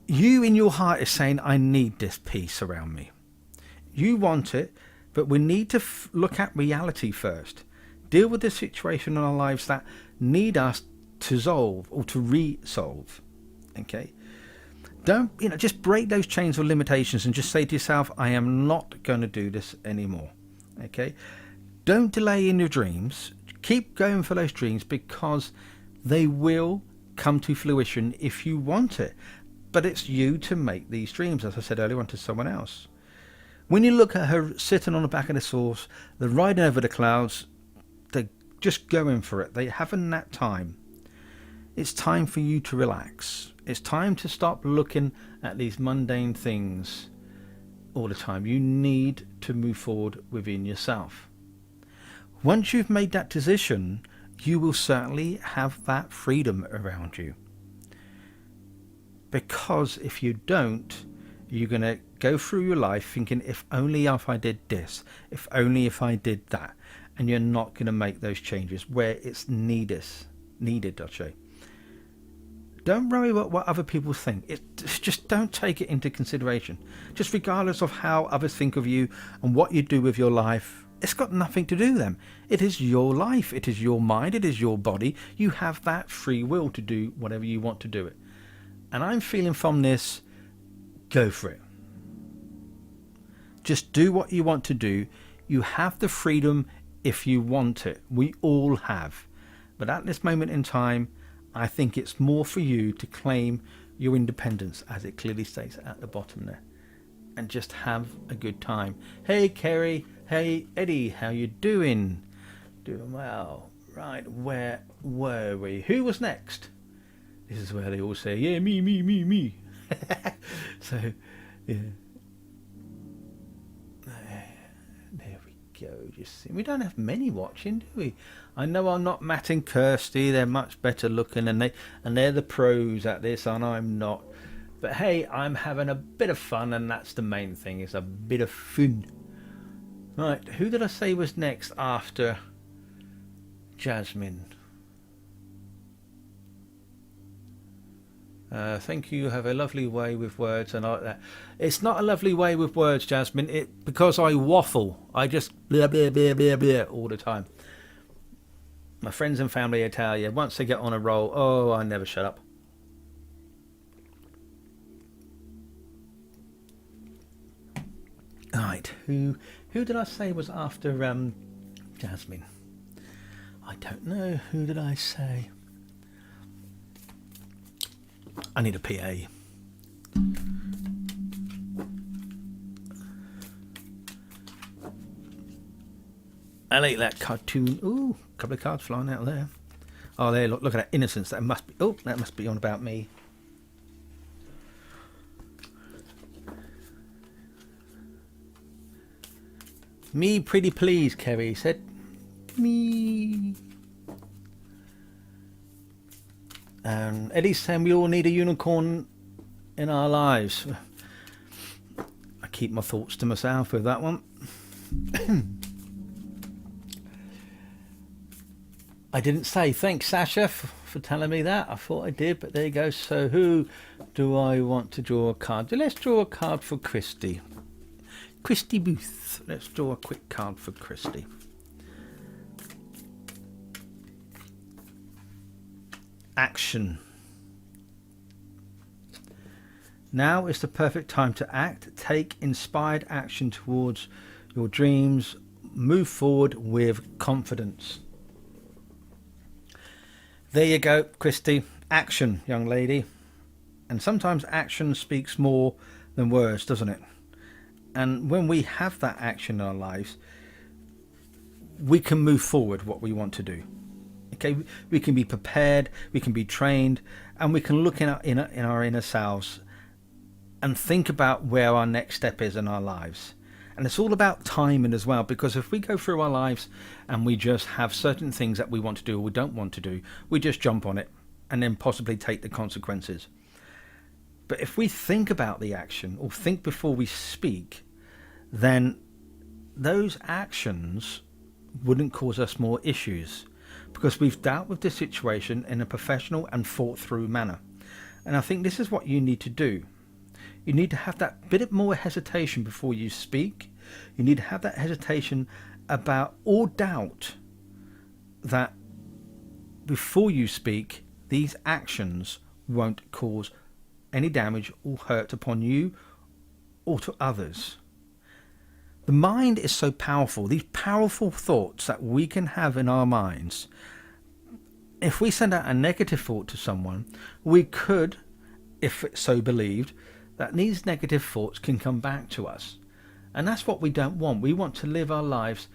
You in your heart is saying, I need this peace around me. You want it, but we need to look at reality first. Deal with the situation in our lives that need us to solve or to resolve. Okay? Don't, just break those chains of limitations and just say to yourself, I am not going to do this anymore. Okay? Don't delay in your dreams. Keep going for those dreams because they will come to fruition if you want it. But it's you to make these dreams, as I said earlier, onto someone else. When you look at her sitting on the back of the horse, they're riding over the clouds, they're just going for it. They're having that time. It's time for you to relax. It's time to stop looking at these mundane things all the time. You need to move forward within yourself. Once you've made that decision, you will certainly have that freedom around you. Because if you don't, you're going to go through your life thinking, if only if I did this, if only if I did that. And you're not going to make those changes where it's needed, I'd say. Don't worry about what other people think. Just don't take it into consideration. Just regardless of how others think of you and what you do with your life, it's got nothing to do with them. It is your life. It is your mind. It is your body. You have that free will to do whatever you want to do it. And I'm feeling from this, go for it. Just do what you want to do. You have the freedom if you want it. We all have. But at this moment in time, I think it's more for you to claim your independence, as it clearly states at the bottom there. And just have a good time. Hey, Kerry. Hey, Eddie. How you doing? Doing well. Right, where were we? Who was next? This is where they all say, yeah, me. So, yeah. There we go. Just see. We don't have many watching, do we? I know I'm not Matt and Kirsty. They're much better looking, and they're the pros at this, and I'm not. But hey, I'm having a bit of fun, and that's the main thing. It's a bit of fun. Right, who did I say was next after Jasmine? Thank you. Have a lovely way with words, and I like that. It's not a lovely way with words, Jasmine. Because I waffle. I just blah blah blah blah blah all the time. My friends and family tell you once they get on a roll, oh, I never shut up. Right, who did I say was after Jasmine? I don't know. Who did I say? I need a PA. I like that cartoon. Ooh, a couple of cards flying out there. Oh, there! Look at that innocence. That must be. Oh, that must be on about me. Me, pretty please, Kerry said. Me. Eddie's saying we all need a unicorn in our lives. I keep my thoughts to myself with that one. I didn't say. Thanks, Sasha, for telling me that. I thought I did, but there you go. So who do I want to draw a card? Let's draw a card for Christy. Christy Booth. Let's draw a quick card for Christy. Action. Now is the perfect time to act. Take inspired action towards your dreams. Move forward with confidence. There you go, Christy. Action, young lady. And sometimes action speaks more than words, doesn't it? And when we have that action in our lives, we can move forward what we want to do. Okay, we can be prepared, we can be trained, and we can look in our inner selves and think about where our next step is in our lives. And it's all about timing as well, because if we go through our lives and we just have certain things that we want to do or we don't want to do, we just jump on it and then possibly take the consequences. But if we think about the action or think before we speak, then those actions wouldn't cause us more issues, because we've dealt with the situation in a professional and thought through manner. And I think this is what you need to do. You need to have that bit more hesitation before you speak. You need to have that hesitation about or doubt that before you speak, these actions won't cause any damage or hurt upon you or to others. The mind is so powerful. These powerful thoughts that we can have in our minds. If we send out a negative thought to someone, we could, if it's so believed, that these negative thoughts can come back to us. And that's what we don't want. We want to live our lives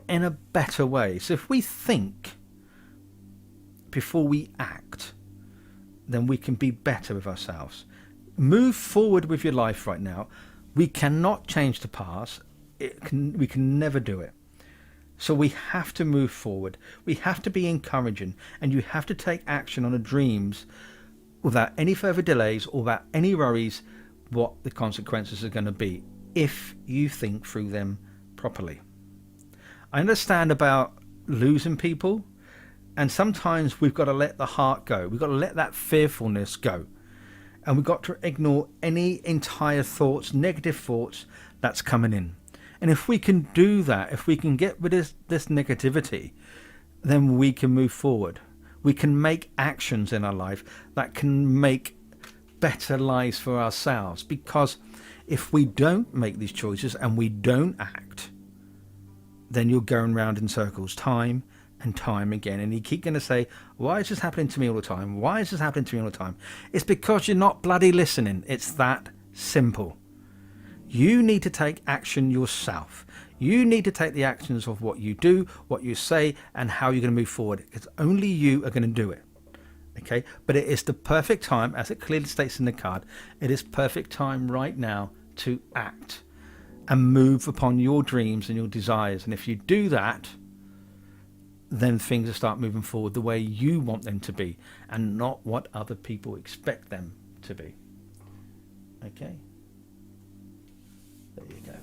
in a better way. So if we think before we act, then we can be better with ourselves. Move forward with your life right now. We cannot change the past. We can never do it. So we have to move forward. We have to be encouraging, and you have to take action on the dreams without any further delays or without any worries what the consequences are going to be if you think through them properly. I understand about losing people, and sometimes we've got to let the heart go. We've got to let that fearfulness go, and we've got to ignore any entire thoughts, negative thoughts that's coming in. And if we can do that, if we can get rid of this negativity, then we can move forward. We can make actions in our life that can make better lives for ourselves. Because if we don't make these choices and we don't act, then you're going round in circles time and time again. And you keep going to say, why is this happening to me all the time? Why is this happening to me all the time? It's because you're not bloody listening. It's that simple. You need to take action yourself. You need to take the actions of what you do, what you say, and how you're going to move forward. Because only you are going to do it. Okay? But it is the perfect time, as it clearly states in the card, it is perfect time right now to act and move upon your dreams and your desires. And if you do that, then things will start moving forward the way you want them to be and not what other people expect them to be. Okay? There you go.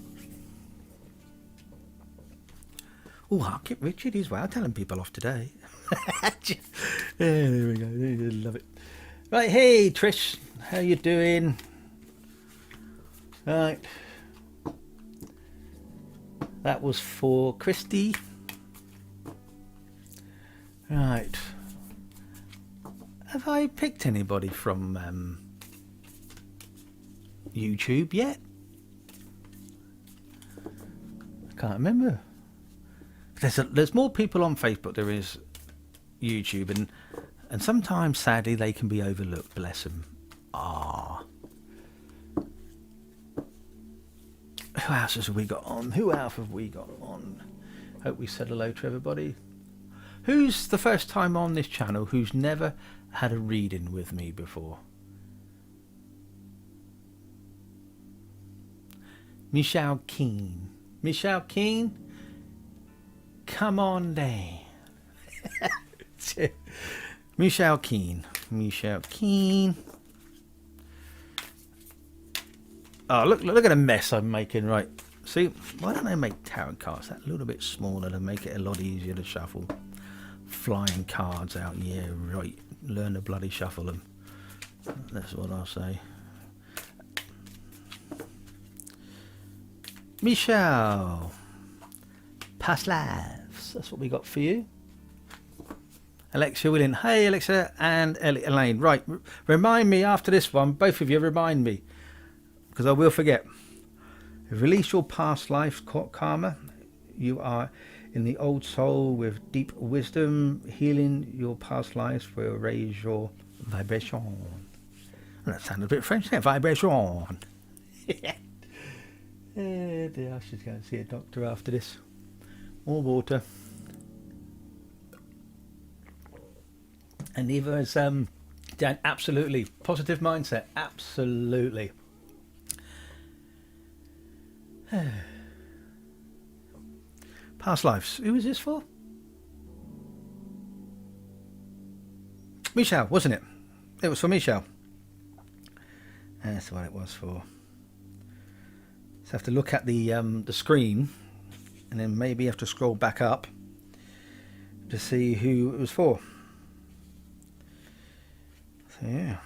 Oh, I'll keep Richard as well, telling people off today. Yeah, there we go. Love it. Right, hey Trish, how you doing? Right. That was for Christy. Right. Have I picked anybody from YouTube yet? I can't remember. There's more people on Facebook than there is YouTube, and sometimes sadly they can be overlooked. Bless them. Ah. Who else have we got on? Hope we said hello to everybody. Who's the first time on this channel who's never had a reading with me before? Michelle Keane. Michelle Keane? Come on down. Michelle Keane. Oh, look at the mess I'm making. Right. See, why don't I make tarot cards that little bit smaller to make it a lot easier to shuffle? Flying cards out. Yeah, right. Learn to bloody shuffle them. That's what I'll say. Michelle. Past lives. That's what we got for you. Alexia William. Hey, Alexia and Elaine. Right. Remind me after this one. Both of you remind me. Because I will forget. Release your past life karma. You are in the old soul with deep wisdom. Healing your past lives will raise your vibration. That sounded a bit French there. Vibration. Yeah. I should go and see a doctor after this. More water. And Eva is Dan, absolutely. Positive mindset. Absolutely. Past lives. Who is this for? Michelle, wasn't it? It was for Michelle. That's what it was for. So I have to look at the screen, and then maybe have to scroll back up to see who it was for. So yeah.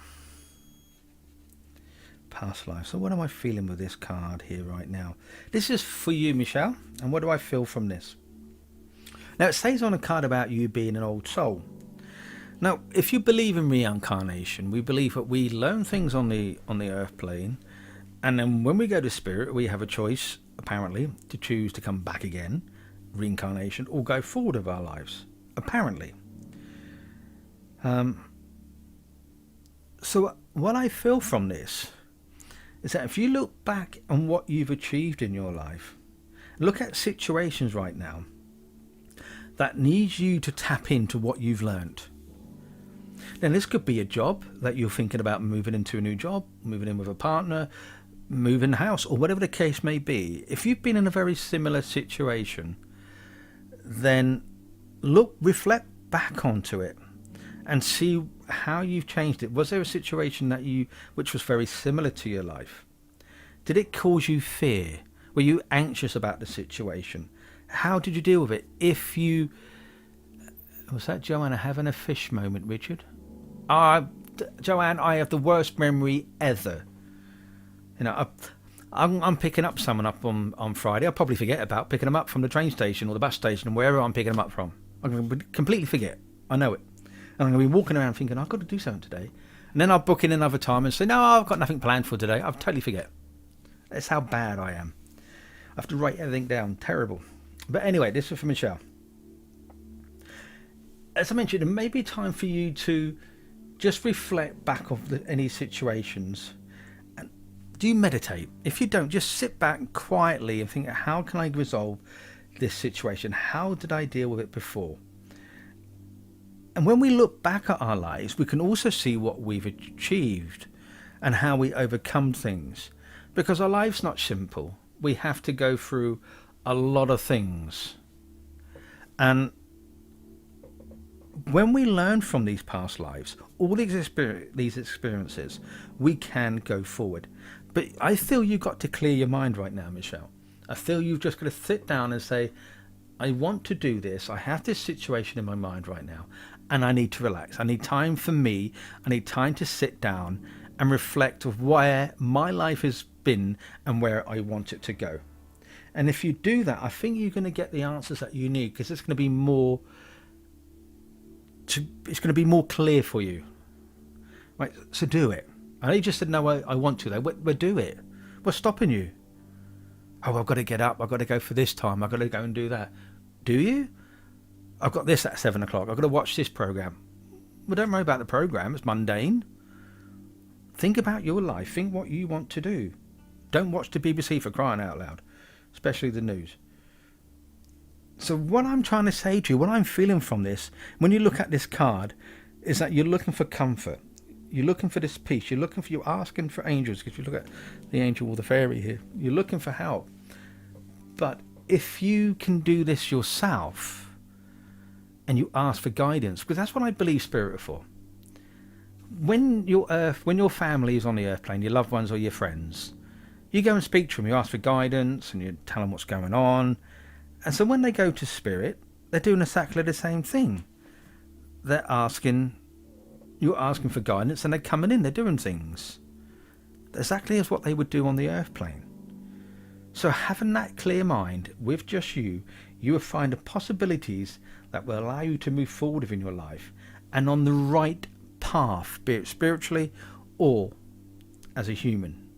Past life. So what am I feeling with this card here right now? This is for you, Michelle. And what do I feel from this? Now it says on a card about you being an old soul. Now, if you believe in reincarnation, we believe that we learn things on the earth plane, and then when we go to spirit, we have a choice, apparently, to choose to come back again, reincarnation, or go forward of our lives, apparently. So what I feel from this is that if you look back on what you've achieved in your life, look at situations right now that needs you to tap into what you've learnt. Then this could be a job that you're thinking about moving into a new job, moving in with a partner, moving house, or whatever the case may be. If you've been in a very similar situation, then reflect back onto it and see how you've changed it. Was there a situation which was very similar to your life? Did it cause you fear? Were you anxious about the situation? How did you deal with it? Was that Joanna having a fish moment, Richard? Joanne, I have the worst memory ever. You know, I'm picking up someone up on Friday. I'll probably forget about picking them up from the train station or the bus station and wherever I'm picking them up from. I'm going to completely forget. I know it. And I'm going to be walking around thinking, I've got to do something today. And then I'll book in another time and say, no, I've got nothing planned for today. I'll totally forget. That's how bad I am. I have to write everything down. Terrible. But anyway, this is for Michelle. As I mentioned, it may be time for you to just reflect back of any situations. And do you meditate? If you don't, just sit back quietly and think, how can I resolve this situation? How did I deal with it before? And when we look back at our lives, we can also see what we've achieved and how we overcome things. Because our life's not simple. We have to go through a lot of things. And when we learn from these past lives, all these experiences, we can go forward. But I feel you've got to clear your mind right now, Michelle. I feel you've just got to sit down and say, I want to do this. I have this situation in my mind right now, and I need to relax. I need time for me. I need time to sit down and reflect of where my life has been and where I want it to go. And if you do that, I think you're going to get the answers that you need, because it's going to be more clear for you. Right, so do it. I know you just said, no, I want to, though. Well, do it. What's stopping you? Oh, I've got to get up. I've got to go for this time. I've got to go and do that. Do you? I've got this at 7 o'clock. I've got to watch this program. Well, don't worry about the program. It's mundane. Think about your life. Think what you want to do. Don't watch the BBC for crying out loud, especially the news. So what I'm trying to say to you, what I'm feeling from this, when you look at this card, is that you're looking for comfort. You're looking for this peace. You're asking for angels, because you look at the angel or the fairy here. You're looking for help. But if you can do this yourself, and you ask for guidance, because that's what I believe spirit are for. When your family is on the earth plane, your loved ones or your friends, you go and speak to them. You ask for guidance, and you tell them what's going on. And so when they go to spirit, they're doing exactly the same thing. You're asking for guidance, and they're coming in, they're doing things exactly as what they would do on the earth plane. So having that clear mind with just you will find the possibilities that will allow you to move forward in your life and on the right path, be it spiritually or as a human.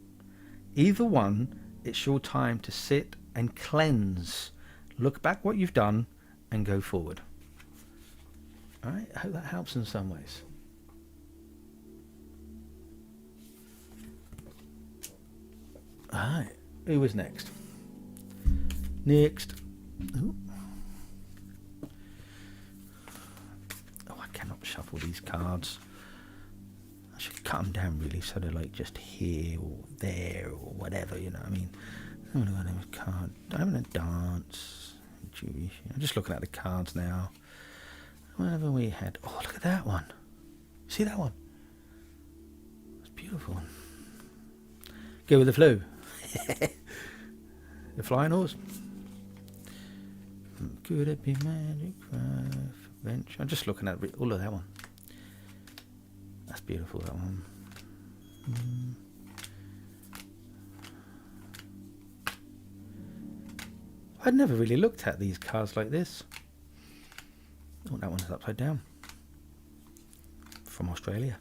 Either one, it's your time to sit and cleanse. Look back what you've done and go forward. All right, I hope that helps in some ways. All right, who was next? Ooh. Oh, I cannot shuffle these cards. I should cut them down really, so they're like just here or there or whatever, you know what I mean. I'm going to have a card. I'm having a dance. Jewish. I'm just looking at the cards now. Whatever we had. Oh, look at that one. See that one? It's beautiful. Go with the flow. The flying horse. Could it be magic? Adventure. I'm just looking at all of that one. That's beautiful, that one. I'd never really looked at these cards like this. Oh, that one's upside down. From Australia.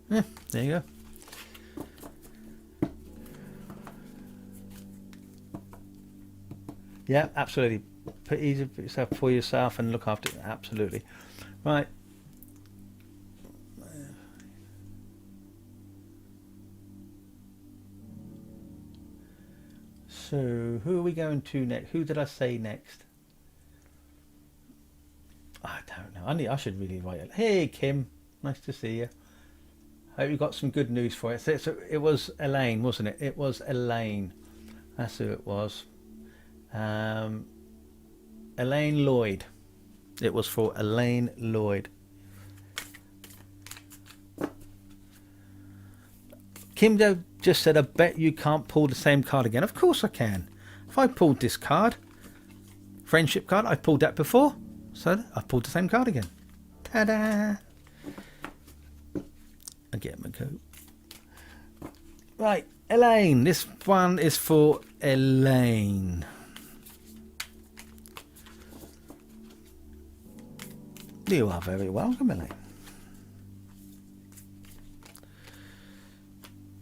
Yeah, there you go. Yeah, absolutely. Put easy for yourself and look after it. Absolutely. Right. So, who are we going to next? Who did I say next? I don't know. I should really write it. Hey, Kim. Nice to see you. Hope you got some good news for it. So it was Elaine, wasn't it? It was Elaine. That's who it was. Elaine Lloyd. It was for Elaine Lloyd. Kim just said, I bet you can't pull the same card again. Of course I can. If I pulled this card, friendship card, I pulled that before. So I pulled the same card again. Ta-da! I get my coat. Right, Elaine. This one is for Elaine. You are very welcome, Elaine.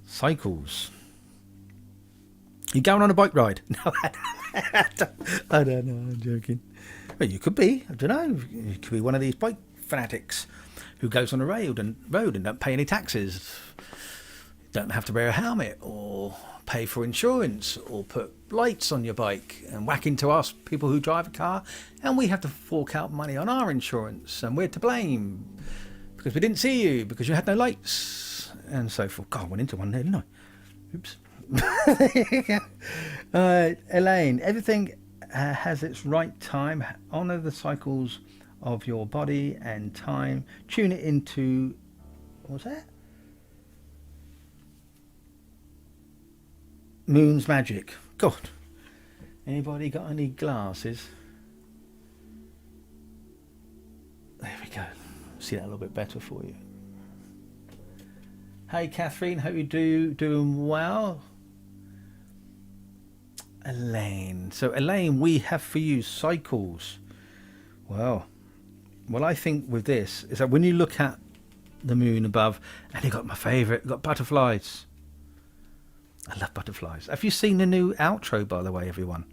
Cycles. You going on a bike ride? No, I don't know. I'm joking. Well, you could be. I don't know. You could be one of these bike fanatics who goes on the road and don't pay any taxes, don't have to wear a helmet or pay for insurance or put lights on your bike and whack into us people who drive a car, and we have to fork out money on our insurance and we're to blame because we didn't see you because you had no lights and so forth. God, I went into one there, didn't I? Oops. Elaine, everything has its right time. Honour the cycles of your body and time. Tune it into, what was that? Moon's magic. God. Anybody got any glasses? There we go. See that a little bit better for you. Hey Catherine, hope you doing well. Elaine. So Elaine, we have for you cycles. Well, what I think with this is that when you look at the moon above, and you got my favourite, got butterflies. I love butterflies. Have you seen the new outro, by the way, everyone?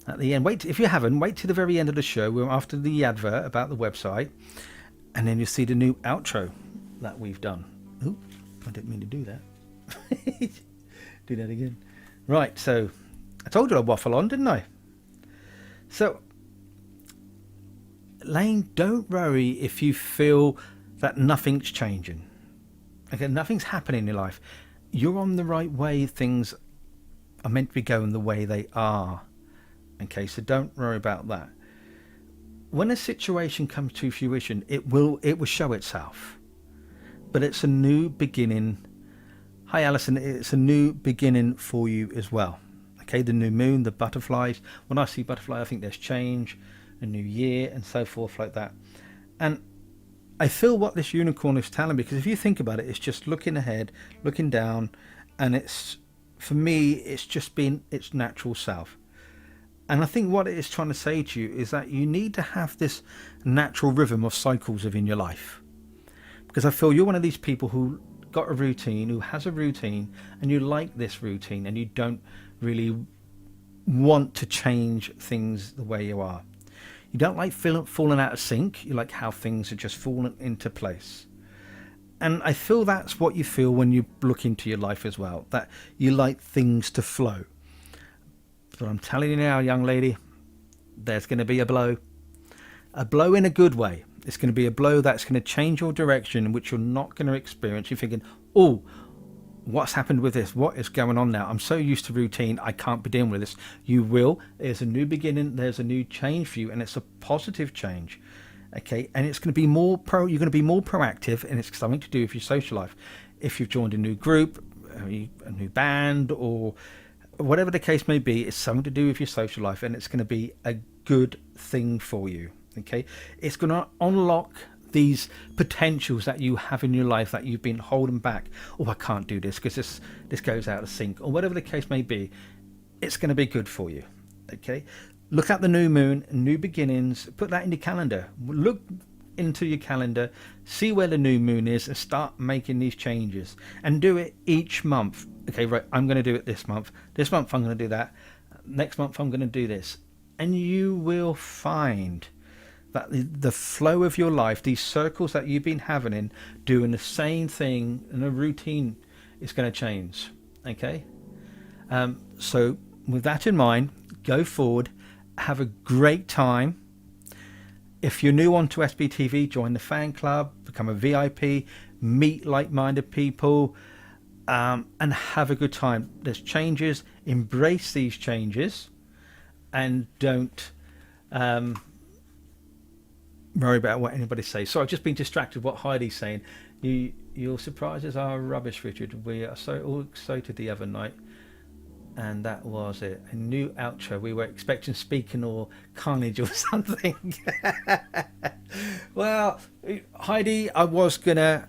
At the end, if you haven't, wait to the very end of the show. We're after the advert about the website, and then you see the new outro that we've done. Oh, I didn't mean to do that. Do that again. Right, so I told you I'd waffle on, didn't I? So, Lane, don't worry if you feel that nothing's changing. Okay, nothing's happening in your life. You're on the right way. Things are meant to be going the way they are. Okay, so don't worry about that. When a situation comes to fruition, it will show itself. But it's a new beginning. Hi Alison, it's a new beginning for you as well. Okay, the new moon, the butterflies. When I see butterfly, I think there's change, a new year, and so forth like that. And I feel what this unicorn is telling, because if you think about it, it's just looking ahead, looking down, and it's, for me, it's just been its natural self. And I think what it is trying to say to you is that you need to have this natural rhythm of cycles within your life. Because I feel you're one of these people who got a routine, who has a routine, and you like this routine, and you don't really want to change things the way you are. You don't like falling out of sync. You like how things are just falling into place. And I feel that's what you feel when you look into your life as well, that you like things to flow. But I'm telling you now, young lady, there's going to be a blow in a good way. It's going to be a blow that's going to change your direction, which you're not going to experience. You're thinking, oh, what's happened with this? What is going on now? I'm so used to routine, I can't be dealing with this. You will. There's a new beginning. There's a new change for you, and it's a positive change. Okay, and it's going to be more you're going to be more proactive, and it's something to do with your social life. If you've joined a new group, a new band, or whatever the case may be, it's something to do with your social life, and it's going to be a good thing for you. Okay, it's going to unlock these potentials that you have in your life that you've been holding back. Oh, I can't do this because this goes out of sync, or whatever the case may be. It's going to be good for you. Okay, look at the new moon, new beginnings. Put that in your calendar. Look into your calendar, see where the new moon is, and start making these changes, and do it each month. Okay, right, I'm going to do it this month. This month I'm going to do that. Next month I'm going to do this, and you will find that the flow of your life, these circles that you've been having in doing the same thing in a routine, is going to change. Okay, so with that in mind, go forward, have a great time. If you're new onto SBTV, join the fan club, become a VIP, meet like-minded people, and have a good time. There's changes, embrace these changes, and don't worry about what anybody says. So I've just been distracted what Heidi's saying. Your surprises are rubbish, Richard. We are so all excited the other night. And that was it. A new outro. We were expecting Speaking or Carnage or something. Well, Heidi, I was going to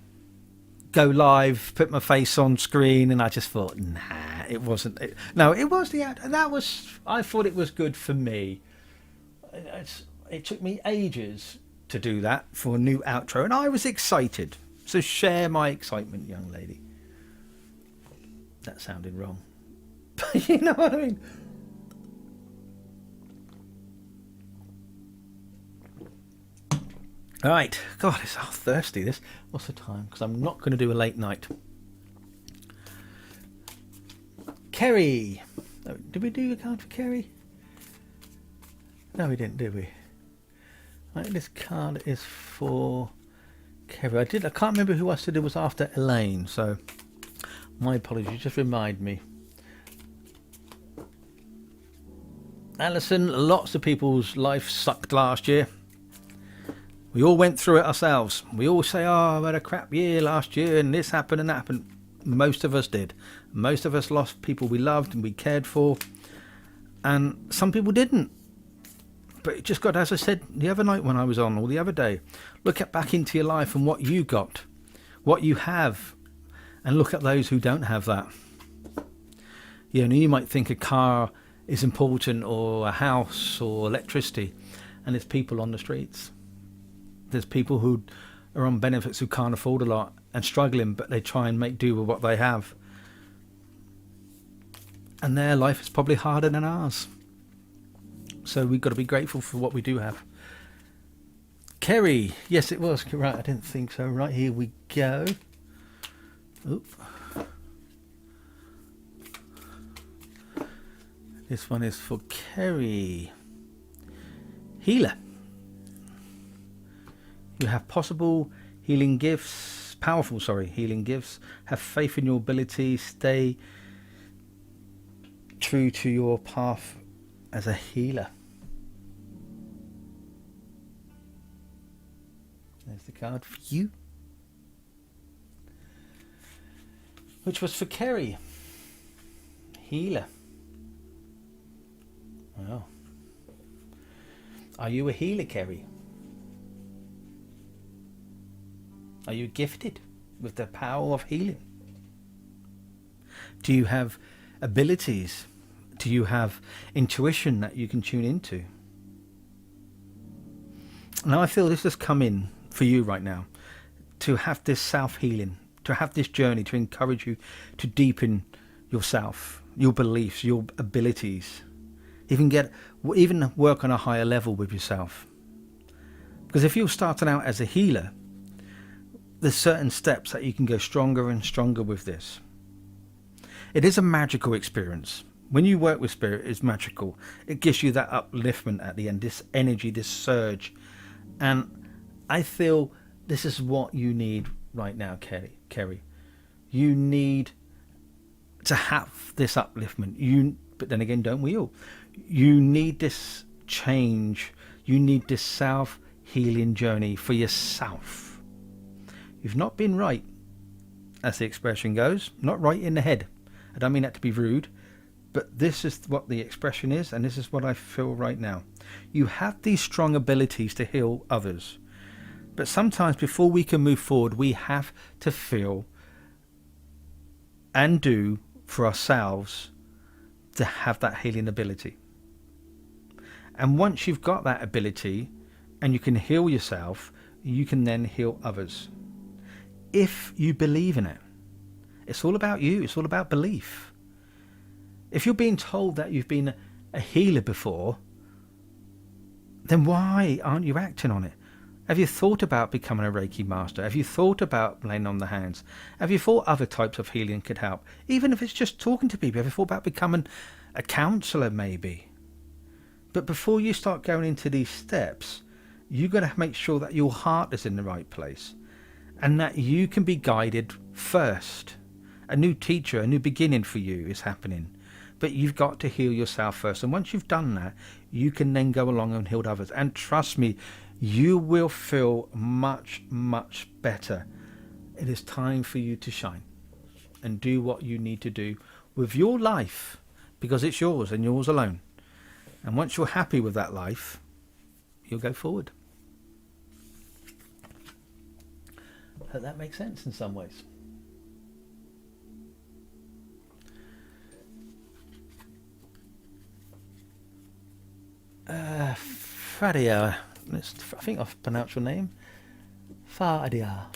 go live, put my face on screen, and I just thought, nah, it wasn't. It was the outro. That was, I thought it was good for me. It took me ages to do that for a new outro, and I was excited. So share my excitement, young lady. That sounded wrong. You know what I mean? All right. God, it's so thirsty, this. What's the time? Because I'm not going to do a late night. Kerry. Oh, did we do a card for Kerry? No, we didn't, did we? I think this card is for Kerry. I can't remember who I said it was after Elaine, so my apologies. Just remind me. Alison, lots of people's life sucked last year. We all went through it ourselves. We all say, oh, I had a crap year last year and this happened and that happened. Most of us did. Most of us lost people we loved and we cared for. And some people didn't. But it just got, as I said the other night when I was on, or the other day, look back into your life and what you got, what you have, and look at those who don't have that. You know, you might think a car is important, or a house, or electricity, and there's people on the streets. There's people who are on benefits who can't afford a lot and struggling, but they try and make do with what they have, and their life is probably harder than ours. So we've got to be grateful for what we do have. Kerry, yes it was, right, I didn't think so. Right, here we go. Oop. This one is for Kerry. Healer. You have powerful healing gifts. Have faith in your ability. Stay true to your path as a healer. There's the card for you. Which was for Kerry. Healer. Well, are you a healer, Kerry? Are you gifted with the power of healing? Do you have abilities? Do you have intuition that you can tune into? Now I feel this has come in for you right now, to have this self-healing, to have this journey to encourage you to deepen yourself, your beliefs, your abilities. Even work on a higher level with yourself. Because if you're starting out as a healer, there's certain steps that you can go stronger and stronger with this. It is a magical experience. When you work with spirit, it's magical. It gives you that upliftment at the end, this energy, this surge. And I feel this is what you need right now, Kerry. You need to have this upliftment. But then again, don't we all? You need this change. You need this self-healing journey for yourself. You've not been right, as the expression goes. Not right in the head. I don't mean that to be rude, but this is what the expression is, and this is what I feel right now. You have these strong abilities to heal others. But sometimes before we can move forward, we have to feel and do for ourselves to have that healing ability. And once you've got that ability and you can heal yourself, you can then heal others. If you believe in it. It's all about you. It's all about belief. If you're being told that you've been a healer before, then why aren't you acting on it? Have you thought about becoming a Reiki master? Have you thought about laying on the hands? Have you thought other types of healing could help? Even if it's just talking to people. Have you thought about becoming a counsellor maybe? But before you start going into these steps, you've got to make sure that your heart is in the right place and that you can be guided first. A new teacher, a new beginning for you is happening. But you've got to heal yourself first. And once you've done that, you can then go along and heal others. And trust me, you will feel much, much better. It is time for you to shine and do what you need to do with your life, because it's yours and yours alone. And once you're happy with that life, you'll go forward. Hope that makes sense in some ways. Fadia, I think I've pronounced your name. Fadia,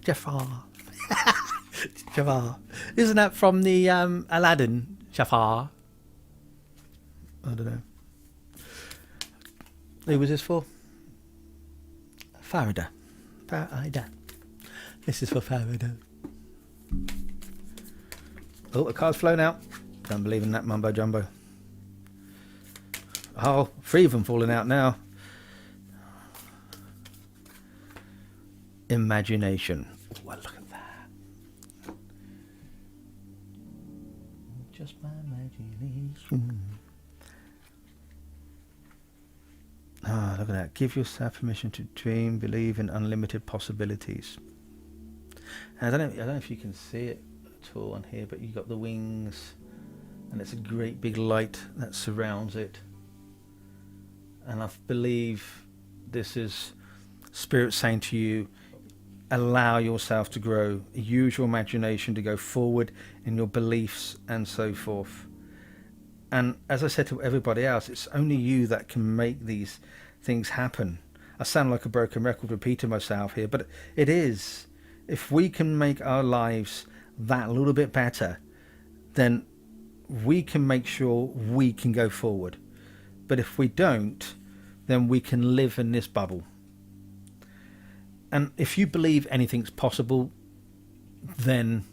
Jafar. Jafar. Isn't that from the Aladdin? Jafar. I don't know. Who was this for? Farida. This is for Farida. Oh, the card's flown out. Don't believe in that mumbo jumbo. Oh, 3 of them falling out now. Imagination. Oh, well, look at that. Just my imagination. Ah, look at that. Give yourself permission to dream, believe in unlimited possibilities. And I don't know if you can see it at all on here, but you've got the wings, and it's a great big light that surrounds it. And I believe this is Spirit saying to you, allow yourself to grow, use your imagination to go forward in your beliefs and so forth. And as I said to everybody else, it's only you that can make these things happen. I sound like a broken record repeating myself here, but it is. If we can make our lives that little bit better, then we can make sure we can go forward. But if we don't, then we can live in this bubble. And if you believe anything's possible, then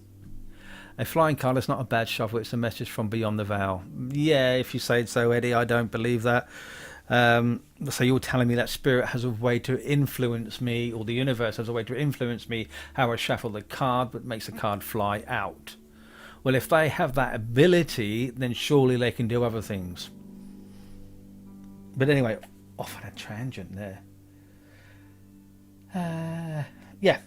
a flying colour is not a bad shovel, it's a message from beyond the veil. Yeah, if you say so, Eddie, I don't believe that. So you're telling me that Spirit has a way to influence me, or the universe has a way to influence me, how I shuffle the card that makes the card fly out. Well, if they have that ability, then surely they can do other things. But anyway, off on a tangent there. Yeah.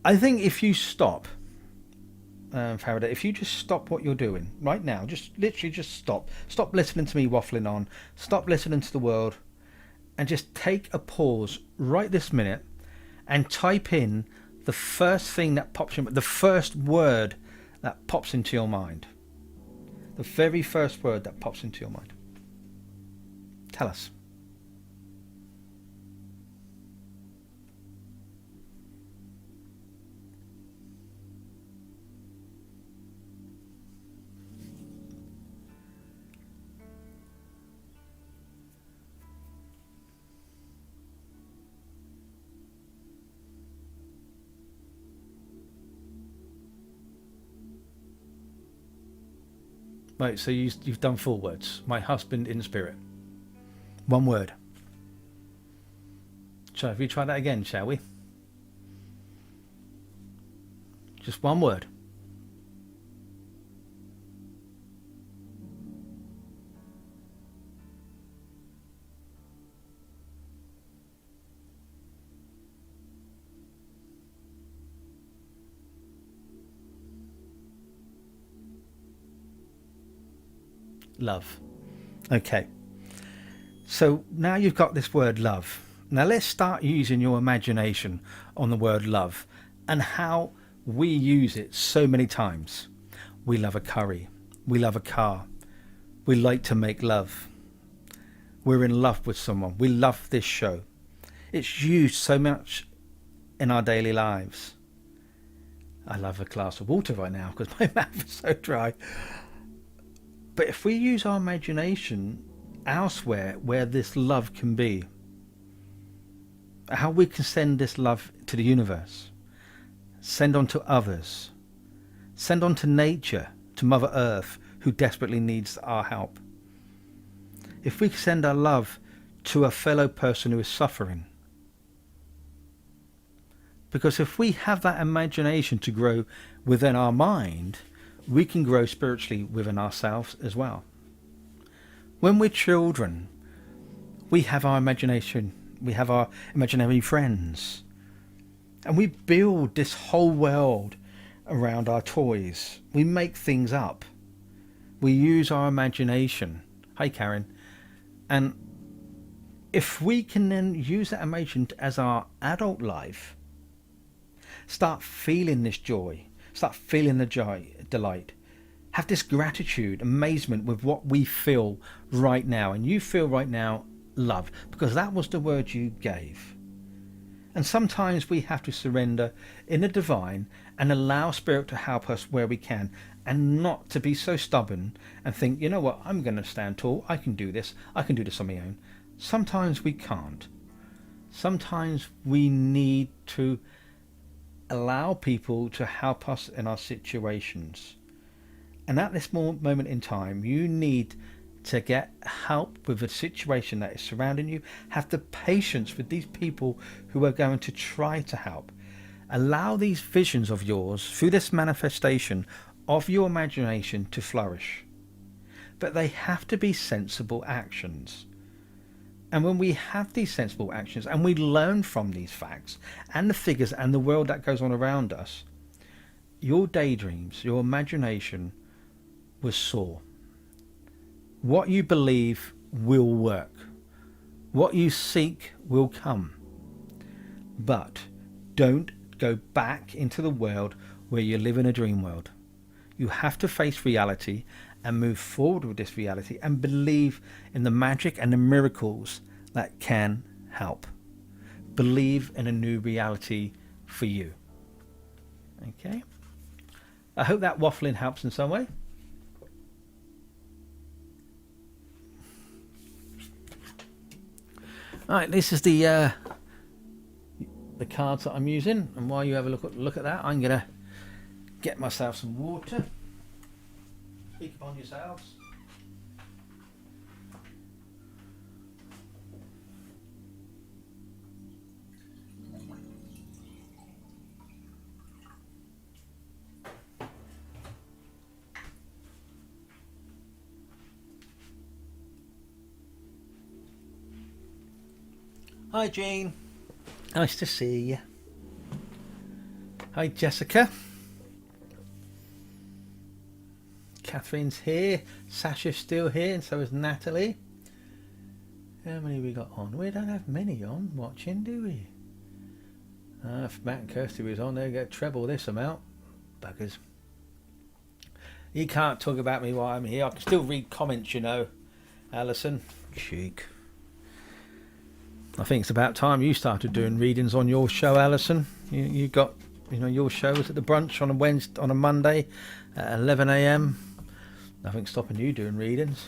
I think if you stop, Faraday, if you just stop what you're doing right now, just literally just stop listening to me waffling on, stop listening to the world, and just take a pause right this minute and type in the first thing that pops in, the first word that pops into your mind. The very first word that pops into your mind. Tell us. Right, so you've done 4 words. My husband in spirit. 1 word. Shall we try that again, shall we? Just one word. Love. Okay. So now you've got this word love. Now let's start using your imagination on the word love and how we use it so many times. We love a curry. We love a car. We like to make love. We're in love with someone. We love this show. It's used so much in our daily lives. I love a glass of water right now because my mouth is so dry. But if we use our imagination elsewhere where this love can be, how we can send this love to the universe, send on to others, send on to nature, to Mother Earth, who desperately needs our help. If we send our love to a fellow person who is suffering, because if we have that imagination to grow within our mind, we can grow spiritually within ourselves as well. When we're children, we have our imagination, we have our imaginary friends, and we build this whole world around our toys. We make things up. We use our imagination. Hi, Karen. And if we can then use that imagination as our adult life, start feeling this joy, start feeling the joy, delight, have this gratitude, amazement with what we feel right now. And you feel right now love, because that was the word you gave. And sometimes we have to surrender in the divine and allow spirit to help us where we can, and not to be so stubborn and think, you know what, I'm going to stand tall, I can do this on my own. Sometimes we can't. Sometimes we need to allow people to help us in our situations. And at this moment in time, you need to get help with the situation that is surrounding you. Have the patience with these people who are going to try to help. Allow these visions of yours, through this manifestation of your imagination, to flourish. But they have to be sensible actions. And when we have these sensible actions and we learn from these facts and the figures and the world that goes on around us, your daydreams, your imagination will soar. What you believe will work. What you seek will come. But don't go back into the world where you live in a dream world. You have to face reality and move forward with this reality and believe in the magic and the miracles that can help. Believe in a new reality for you. Okay? I hope that waffling helps in some way. Alright, this is the cards that I'm using, and while you have a look at that, I'm gonna get myself some water. Speak upon yourselves. Hi Jean, nice to see you. Hi Jessica. Catherine's here, Sasha's still here, and so is Natalie. How many we got on? We don't have many on watching, do we? If Matt and Kirsty was on, they'd get treble this amount. Buggers. You can't talk about me while I'm here. I can still read comments, you know. Alison. Cheek. I think it's about time you started doing readings on your show, Alison. You got, your show was at the brunch on a Wednesday, on a Monday at 11 a.m. Nothing stopping you doing readings.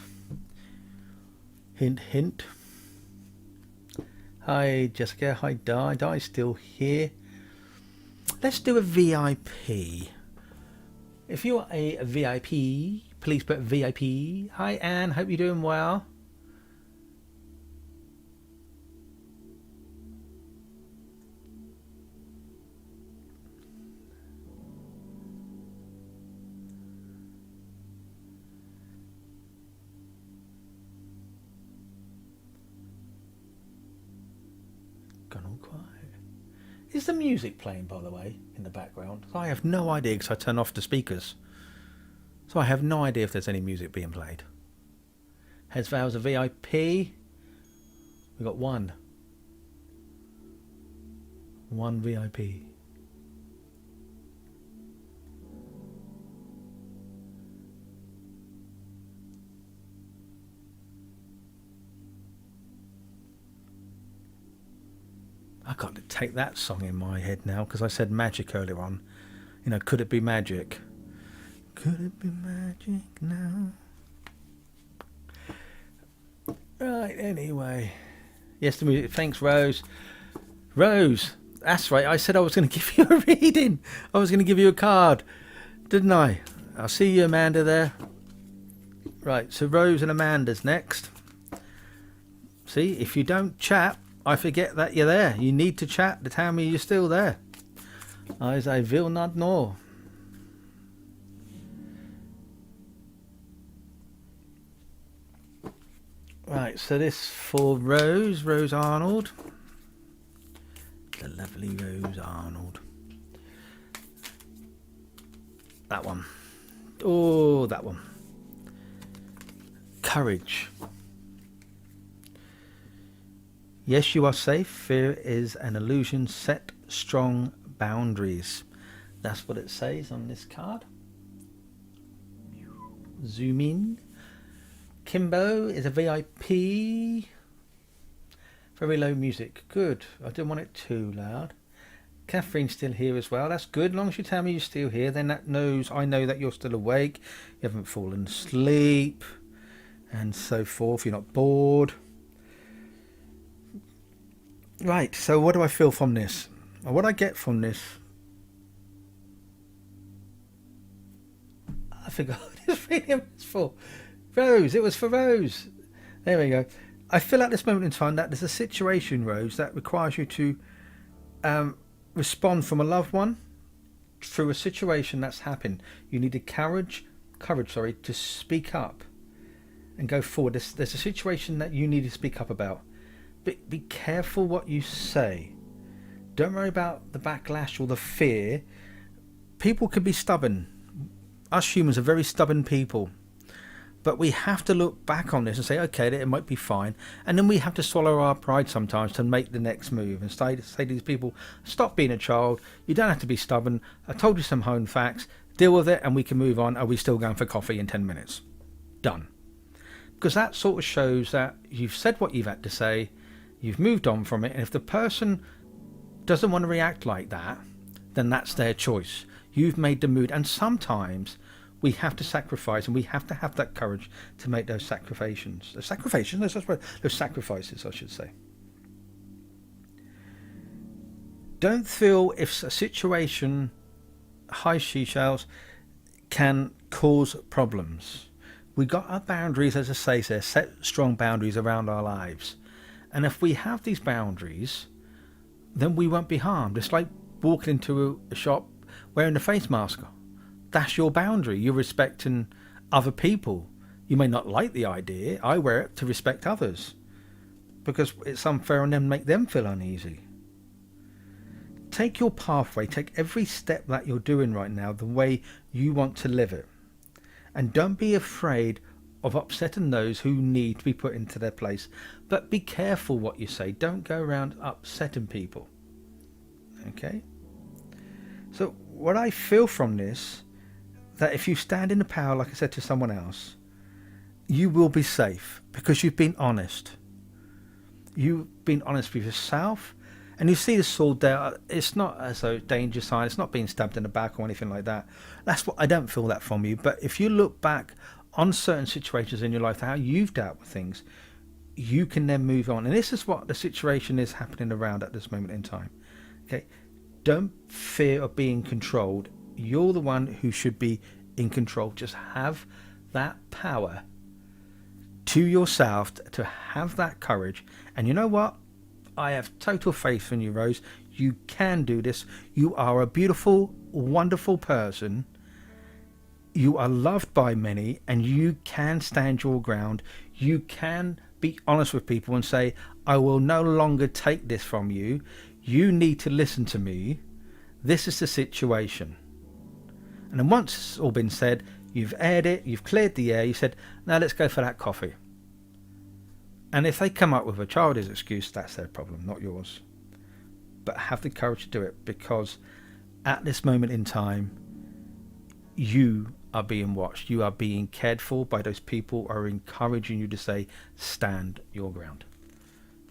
Hint, hint. Hi, Jessica. Hi, Di. Di's still here. Let's do a VIP. If you're a VIP, please put VIP. Hi, Anne. Hope you're doing well. Hi, Anne. I hope you're doing well. Hi, Jessica. Hi, Di. Di's still here. Let's do a VIP. If you're a VIP, please put VIP. Hi, Anne. Hope you're doing well. Hi, Anne. Hope you're doing well. Hi, Anne. Hope you're doing well. Hi, Anne. Hope you're doing well. Is the music playing, by the way, in the background? I have no idea because I turn off the speakers. So I have no idea if there's any music being played. Heads Vows a VIP. We got one. One VIP. I can't take that song in my head now because I said magic earlier on. You know, could it be magic? Could it be magic now? Right, anyway. Yes, the music. Thanks, Rose. Rose, that's right. I said I was going to give you a reading. I was going to give you a card, didn't I? I'll see you, Amanda, there. Right, so Rose and Amanda's next. See, if you don't chat, I forget that you're there. You need to chat to tell me you're still there. I will not know. Right, so this for Rose Arnold. The lovely Rose Arnold. That one. Oh, that one. Courage. Yes, you are safe. Fear is an illusion. Set strong boundaries. That's what it says on this card. Zoom in. Kimbo is a VIP. Very low music. Good. I didn't want it too loud. Catherine's still here as well. That's good. As long as you tell me you're still here, then that knows I know that you're still awake. You haven't fallen asleep. And so forth. You're not bored. Right, so what do I feel from this? Or what I get from this? I forgot what this reading was for. Rose, it was for Rose. There we go. I feel at this moment in time that there's a situation, Rose, that requires you to respond from a loved one through a situation that's happened. You needed courage, to speak up and go forward. There's a situation that you need to speak up about. Be careful what you say. Don't worry about the backlash or the fear. People can be stubborn. Us humans are very stubborn people. But we have to look back on this and say, okay, it might be fine. And then we have to swallow our pride sometimes to make the next move and say to these people, stop being a child. You don't have to be stubborn. I told you some home facts. Deal with it and we can move on. Are we still going for coffee in 10 minutes? Done. Because that sort of shows that you've said what you've had to say. You've moved on from it. And if the person doesn't want to react like that, then that's their choice. You've made the mood. And sometimes we have to sacrifice, and we have to have that courage to make those sacrifices. Those sacrifices, I should say. Don't feel if a situation, high seashells, can cause problems. We got our boundaries, as I say, so set strong boundaries around our lives. And if we have these boundaries, then we won't be harmed. It's like walking into a shop wearing a face mask. That's your boundary. You're respecting other people. You may not like the idea. I wear it to respect others because it's unfair on them to make them feel uneasy. Take your pathway. Take every step that you're doing right now the way you want to live it. And don't be afraid of upsetting those who need to be put into their place. But be careful what you say. Don't go around upsetting people. Okay? So what I feel from this, that if you stand in the power, like I said to someone else, you will be safe because you've been honest. You've been honest with yourself. And you see the sword there, it's not as a danger sign, it's not being stabbed in the back or anything like that. That's what I don't feel that from you. But if you look back on certain situations in your life, how you've dealt with things, you can then move on. And this is what the situation is happening around at this moment in time. Okay, don't fear of being controlled. You're the one who should be in control. Just have that power to yourself to have that courage. And you know what? I have total faith in you, Rose. You can do this. You are a beautiful, wonderful person. You are loved by many, and you can stand your ground. You can be honest with people and say, I will no longer take this from you. You need to listen to me. This is the situation. And then once it's all been said, you've aired it, you've cleared the air, you said, now let's go for that coffee. And if they come up with a childish excuse, that's their problem, not yours. But have the courage to do it, because at this moment in time, you are being watched. You are being cared for by those people who are encouraging you to say, stand your ground.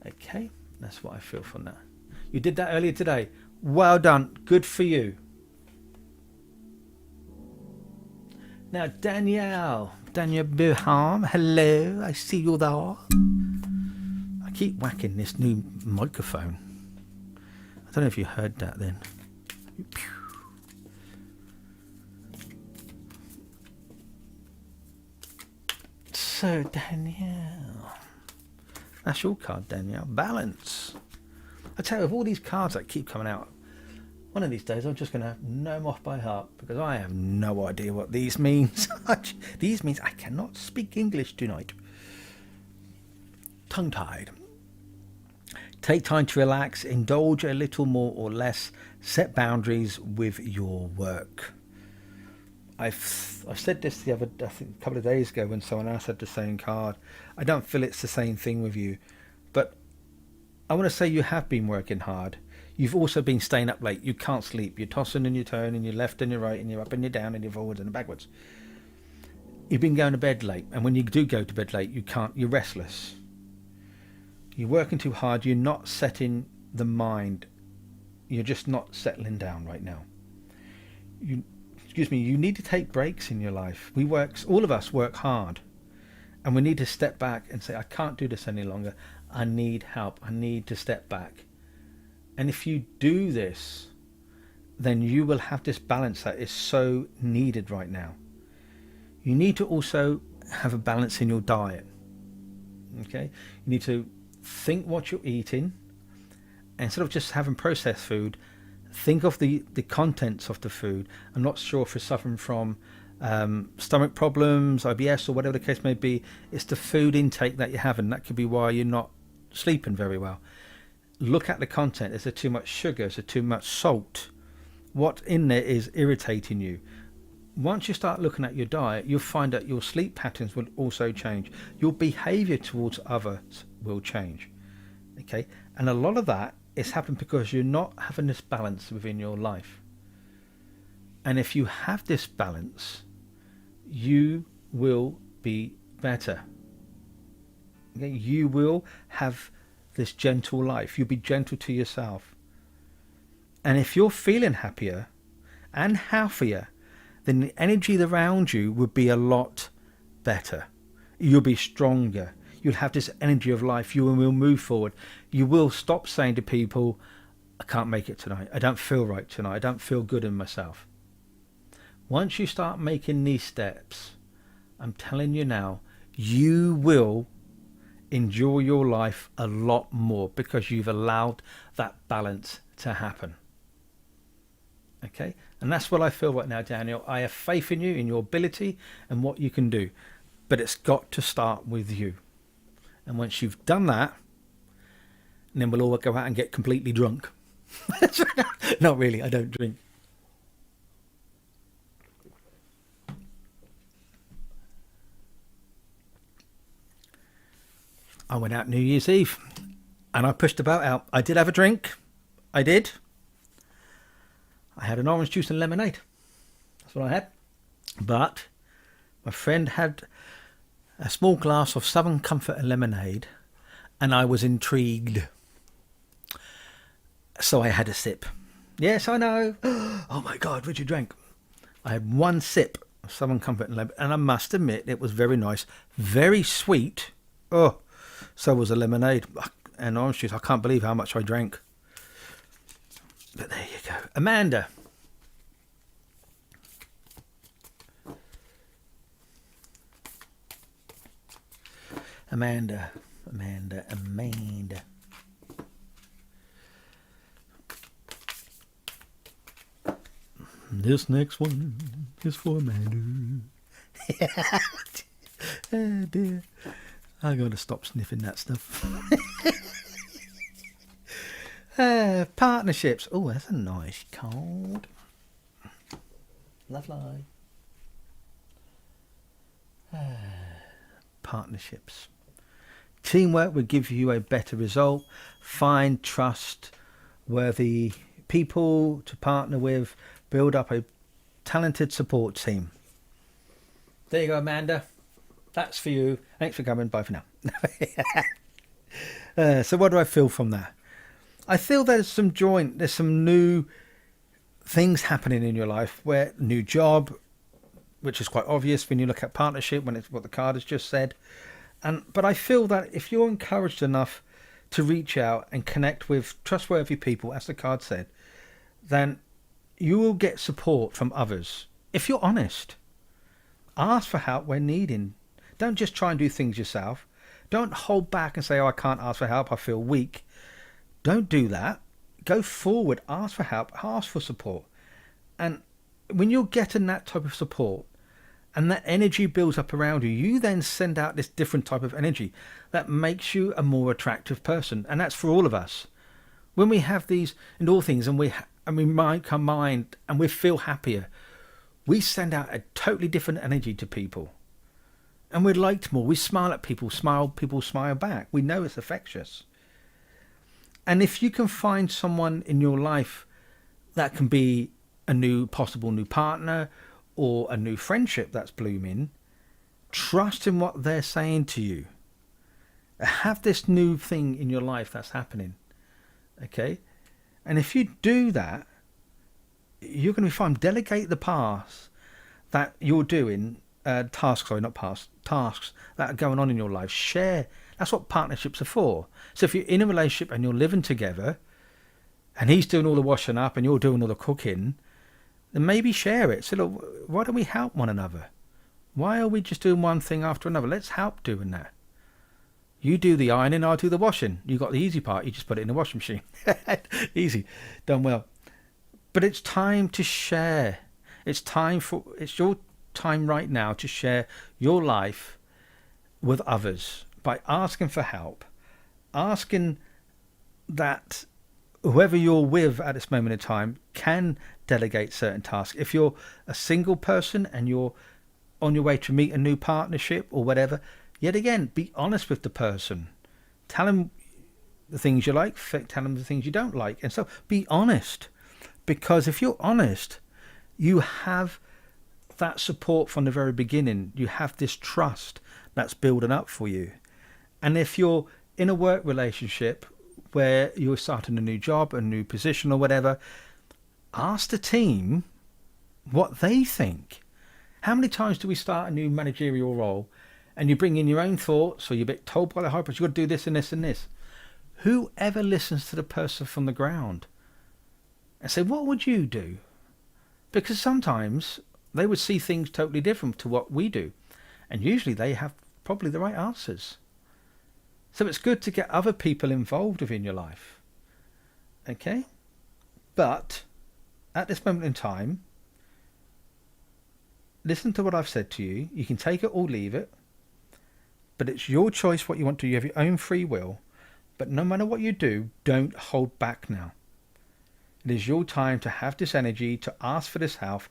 Okay, that's what I feel from that. You did that earlier today. Well done. Good for you. Now, Danielle Buham, hello. I see you there. I keep whacking this new microphone. I don't know if you heard that then. So, Danielle. That's your card, Danielle. Balance. I tell you, with all these cards that keep coming out, one of these days I'm just going to know them off by heart, because I have no idea what these means. These means I cannot speak English tonight. Tongue-tied. Take time to relax, indulge a little more or less, set boundaries with your work. I said this I think a couple of days ago when someone else had the same card. I don't feel it's the same thing with you, but I want to say you have been working hard. You've also been staying up late. You can't sleep. You're tossing and you're turning, you're left and you're right, and you're up and you're down and you're forwards and backwards. You've been going to bed late, and when you do go to bed late, you're restless. You're working too hard. You're not setting the mind. You're just not settling down right now. You need to take breaks in your life. All of us work hard, and we need to step back and say, I can't do this any longer. I need help. I need to step back. And if you do this, then you will have this balance that is so needed right now. You need to also have a balance in your diet. Okay? You need to think what you're eating. Instead of just having processed food, think of the contents of the food. I'm not sure if you're suffering from stomach problems, IBS, or whatever the case may be. It's the food intake that you're having. That could be why you're not sleeping very well. Look at the content. Is there too much sugar? Is there too much salt? What in there is irritating you? Once you start looking at your diet, you'll find that your sleep patterns will also change. Your behavior towards others will change. Okay? And a lot of that is happening because you're not having this balance within your life. And if you have this balance, you will be better. Okay? You will have this gentle life. You'll be gentle to yourself. And if you're feeling happier and healthier, then the energy around you will be a lot better. You'll be stronger. You'll have this energy of life. You will move forward. You will stop saying to people, I can't make it tonight. I don't feel right tonight. I don't feel good in myself. Once you start making these steps, I'm telling you now, you will enjoy your life a lot more because you've allowed that balance to happen. Okay? And that's what I feel right now, Daniel. I have faith in you, in your ability and what you can do. But it's got to start with you. And once you've done that, then we'll all go out and get completely drunk. Not really, I don't drink. I went out New Year's Eve and I pushed the boat out. I did have a drink. I did. I had an orange juice and lemonade. That's what I had. But my friend had a small glass of Southern Comfort and lemonade, and I was intrigued. So I had a sip. Yes, I know. Oh my God, what you drank? I had one sip of Southern Comfort and lemonade, and I must admit it was very nice. Very sweet. Oh, so was the lemonade and orange juice. I can't believe how much I drank. But there you go. Amanda. This next one is for Amanda. Oh dear. I'm going to stop sniffing that stuff. Partnerships. Oh, that's a nice card. Lovely. Partnerships. Teamwork will give you a better result. Find trustworthy people to partner with. Build up a talented support team. There you go, Amanda. That's for you. Thanks for coming. Bye for now. So what do I feel from that? I feel there's some new things happening in your life, where new job, which is quite obvious when you look at partnership, when it's what the card has just said. But I feel that if you're encouraged enough to reach out and connect with trustworthy people, as the card said, then you will get support from others. If you're honest, ask for help when needing. Don't just try and do things yourself. Don't hold back and say, oh, I can't ask for help, I feel weak. Don't do that. Go forward, ask for help, ask for support. And when you're getting that type of support and that energy builds up around you, you then send out this different type of energy that makes you a more attractive person. And that's for all of us. When we have these and all things and we might combine and we feel happier, we send out a totally different energy to people. And we're liked more. We smile at people, people smile back. We know it's infectious. And if you can find someone in your life that can be a possible new partner or a new friendship that's blooming, trust in what they're saying to you. Have this new thing in your life that's happening. Okay? And if you do that, you're going to be fine. Delegate the tasks that you're doing, tasks that are going on in your life. Share. That's what partnerships are for. So if you're in a relationship and you're living together and he's doing all the washing up and you're doing all the cooking, then maybe share it. So look, why don't we help one another? Why are we just doing one thing after another? Let's help doing that. You do the ironing, I'll do the washing. You got the easy part. You just put it in the washing machine. Easy. Done well. But it's time to share. It's your time right now to share your life with others by asking for help, asking that whoever you're with at this moment in time can delegate certain tasks. If you're a single person and you're on your way to meet a new partnership or whatever, yet again, be honest with the person. Tell them the things you like, tell them the things you don't like. And so be honest, because if you're honest, you have that support from the very beginning. You have this trust that's building up for you. And if you're in a work relationship where you're starting a new job, a new position or whatever, ask the team what they think. How many times do we start a new managerial role and you bring in your own thoughts, or you're a bit told by the high boss, you've got to do this and this and this? Whoever listens to the person from the ground and say, what would you do? Because sometimes they would see things totally different to what we do. And usually they have probably the right answers. So it's good to get other people involved within your life. Okay? But at this moment in time, listen to what I've said to you. You can take it or leave it. But it's your choice what you want to do. You have your own free will. But no matter what you do, don't hold back now. It is your time to have this energy, to ask for this help,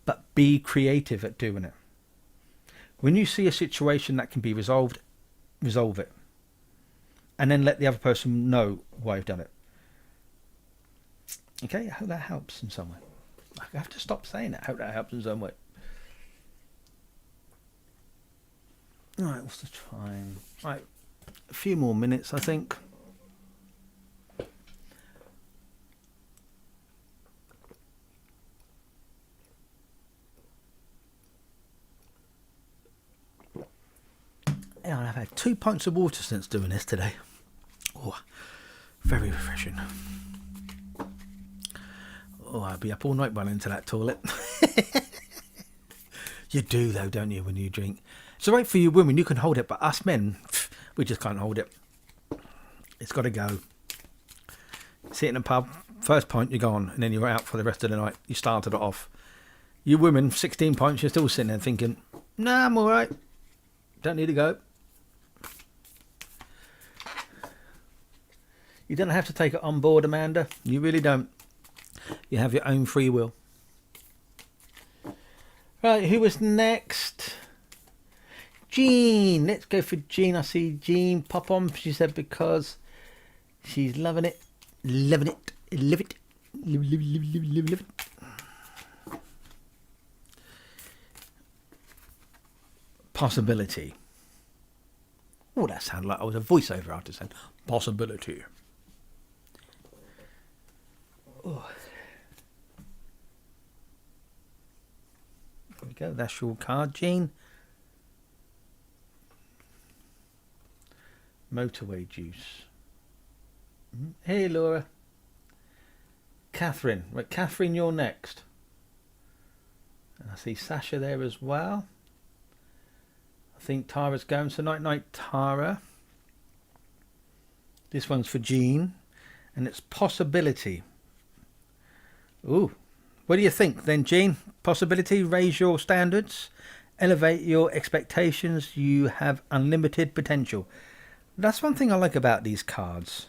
but be creative at doing it. When you see a situation that can be resolved, resolve it. And then let the other person know why you've done it. Okay, I hope that helps in some way. I have to stop saying that. I hope that helps in some way. Alright, what's the time? Right, a few more minutes, I think. Yeah, I've had 2 pints of water since doing this today. Oh, very refreshing. Oh, I'll be up all night running to that toilet. You do though, don't you, when you drink? It's all right for you women, you can hold it, but us men, we just can't hold it. It's got to go. Sit in a pub, first pint, you're gone, and then you're out for the rest of the night. You started it off. You women, 16 pints, you're still sitting there thinking, nah, I'm all right. Don't need to go. You don't have to take it on board, Amanda. You really don't. You have your own free will. Right, who was next? Jean. Let's go for Jean. I see Jean pop on. She said because she's loving it. Loving it. Live it. Live it. Possibility. Oh, that sounded like I was a voiceover artist saying possibility. Oh. There we go. That's your card, Jean. Motorway juice. Hey, Laura. Catherine. Right, Catherine, you're next. And I see Sasha there as well. I think Tara's going. So night, Tara. This one's for Jean. And it's possibility. Ooh. What do you think then, Jean? Possibility, raise your standards. Elevate your expectations. You have unlimited potential. That's one thing I like about these cards.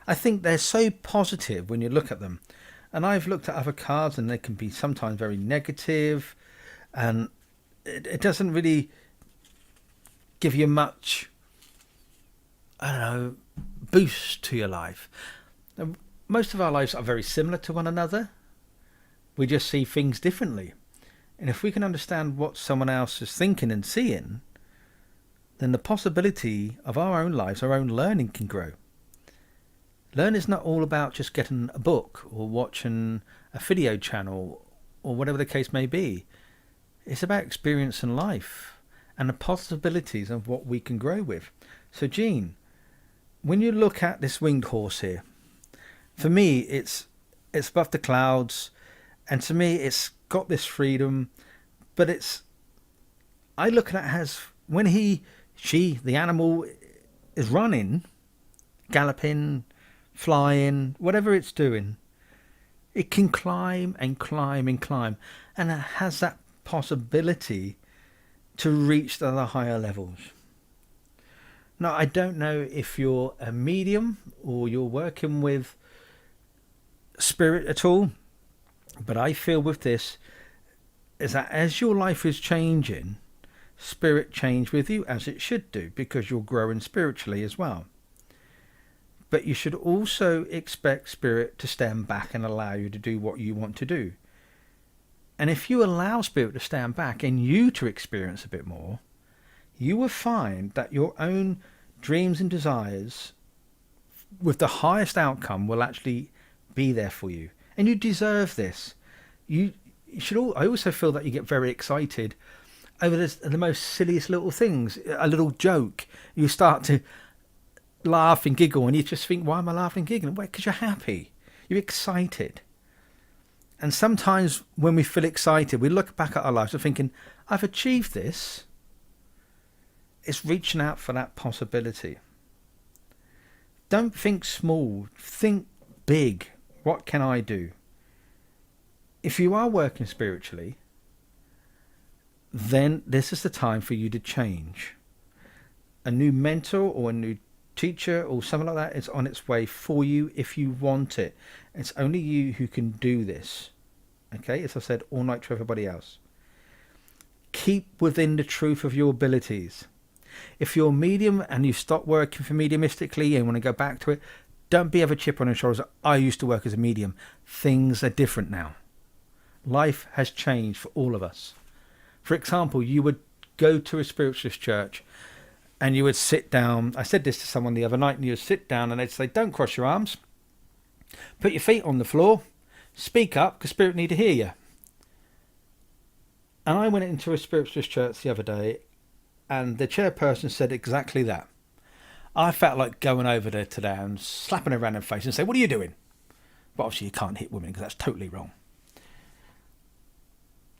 I think they're so positive when you look at them. And I've looked at other cards and they can be sometimes very negative. And it doesn't really give you much, I don't know, boost to your life. Now, most of our lives are very similar to one another. We just see things differently. And if we can understand what someone else is thinking and seeing, then the possibility of our own lives, our own learning can grow. Learning is not all about just getting a book or watching a video channel or whatever the case may be. It's about experiencing life and the possibilities of what we can grow with. So Jean, when you look at this winged horse here, for me it's above the clouds, and to me it's got this freedom, but I look at it as when the animal is running, galloping, flying, whatever it's doing, it can climb and climb and climb, and it has that possibility to reach the higher levels. Now, I don't know if you're a medium or you're working with spirit at all, but I feel with this is that as your life is changing, spirit change with you, as it should do, because you're growing spiritually as well. But you should also expect spirit to stand back and allow you to do what you want to do. And if you allow spirit to stand back and you to experience a bit more, you will find that your own dreams and desires with the highest outcome will actually be there for you. And you deserve this. You should I also feel that you get very excited over the most silliest little things. A little joke, you start to laugh and giggle, and you just think, why am I laughing and giggling? Well, because you're happy, you're excited. And sometimes when we feel excited, we look back at our lives and thinking, I've achieved this. It's reaching out for that possibility. Don't think small, think big. What can I do? If you are working spiritually, then this is the time for you to change. A new mentor or a new teacher or something like that is on its way for you if you want it. It's only you who can do this. Okay, as I said all night to everybody else. Keep within the truth of your abilities. If you're medium and you stop working for mediumistically and want to go back to it, don't be ever chip on your shoulders. I used to work as a medium. Things are different now. Life has changed for all of us. For example, you would go to a spiritualist church and you would sit down. I said this to someone the other night, and you would sit down and they'd say, don't cross your arms. Put your feet on the floor. Speak up, because spirit need to hear you. And I went into a spiritualist church the other day, and the chairperson said exactly that. I felt like going over there today and slapping her around in the face and say, what are you doing? But obviously you can't hit women because that's totally wrong.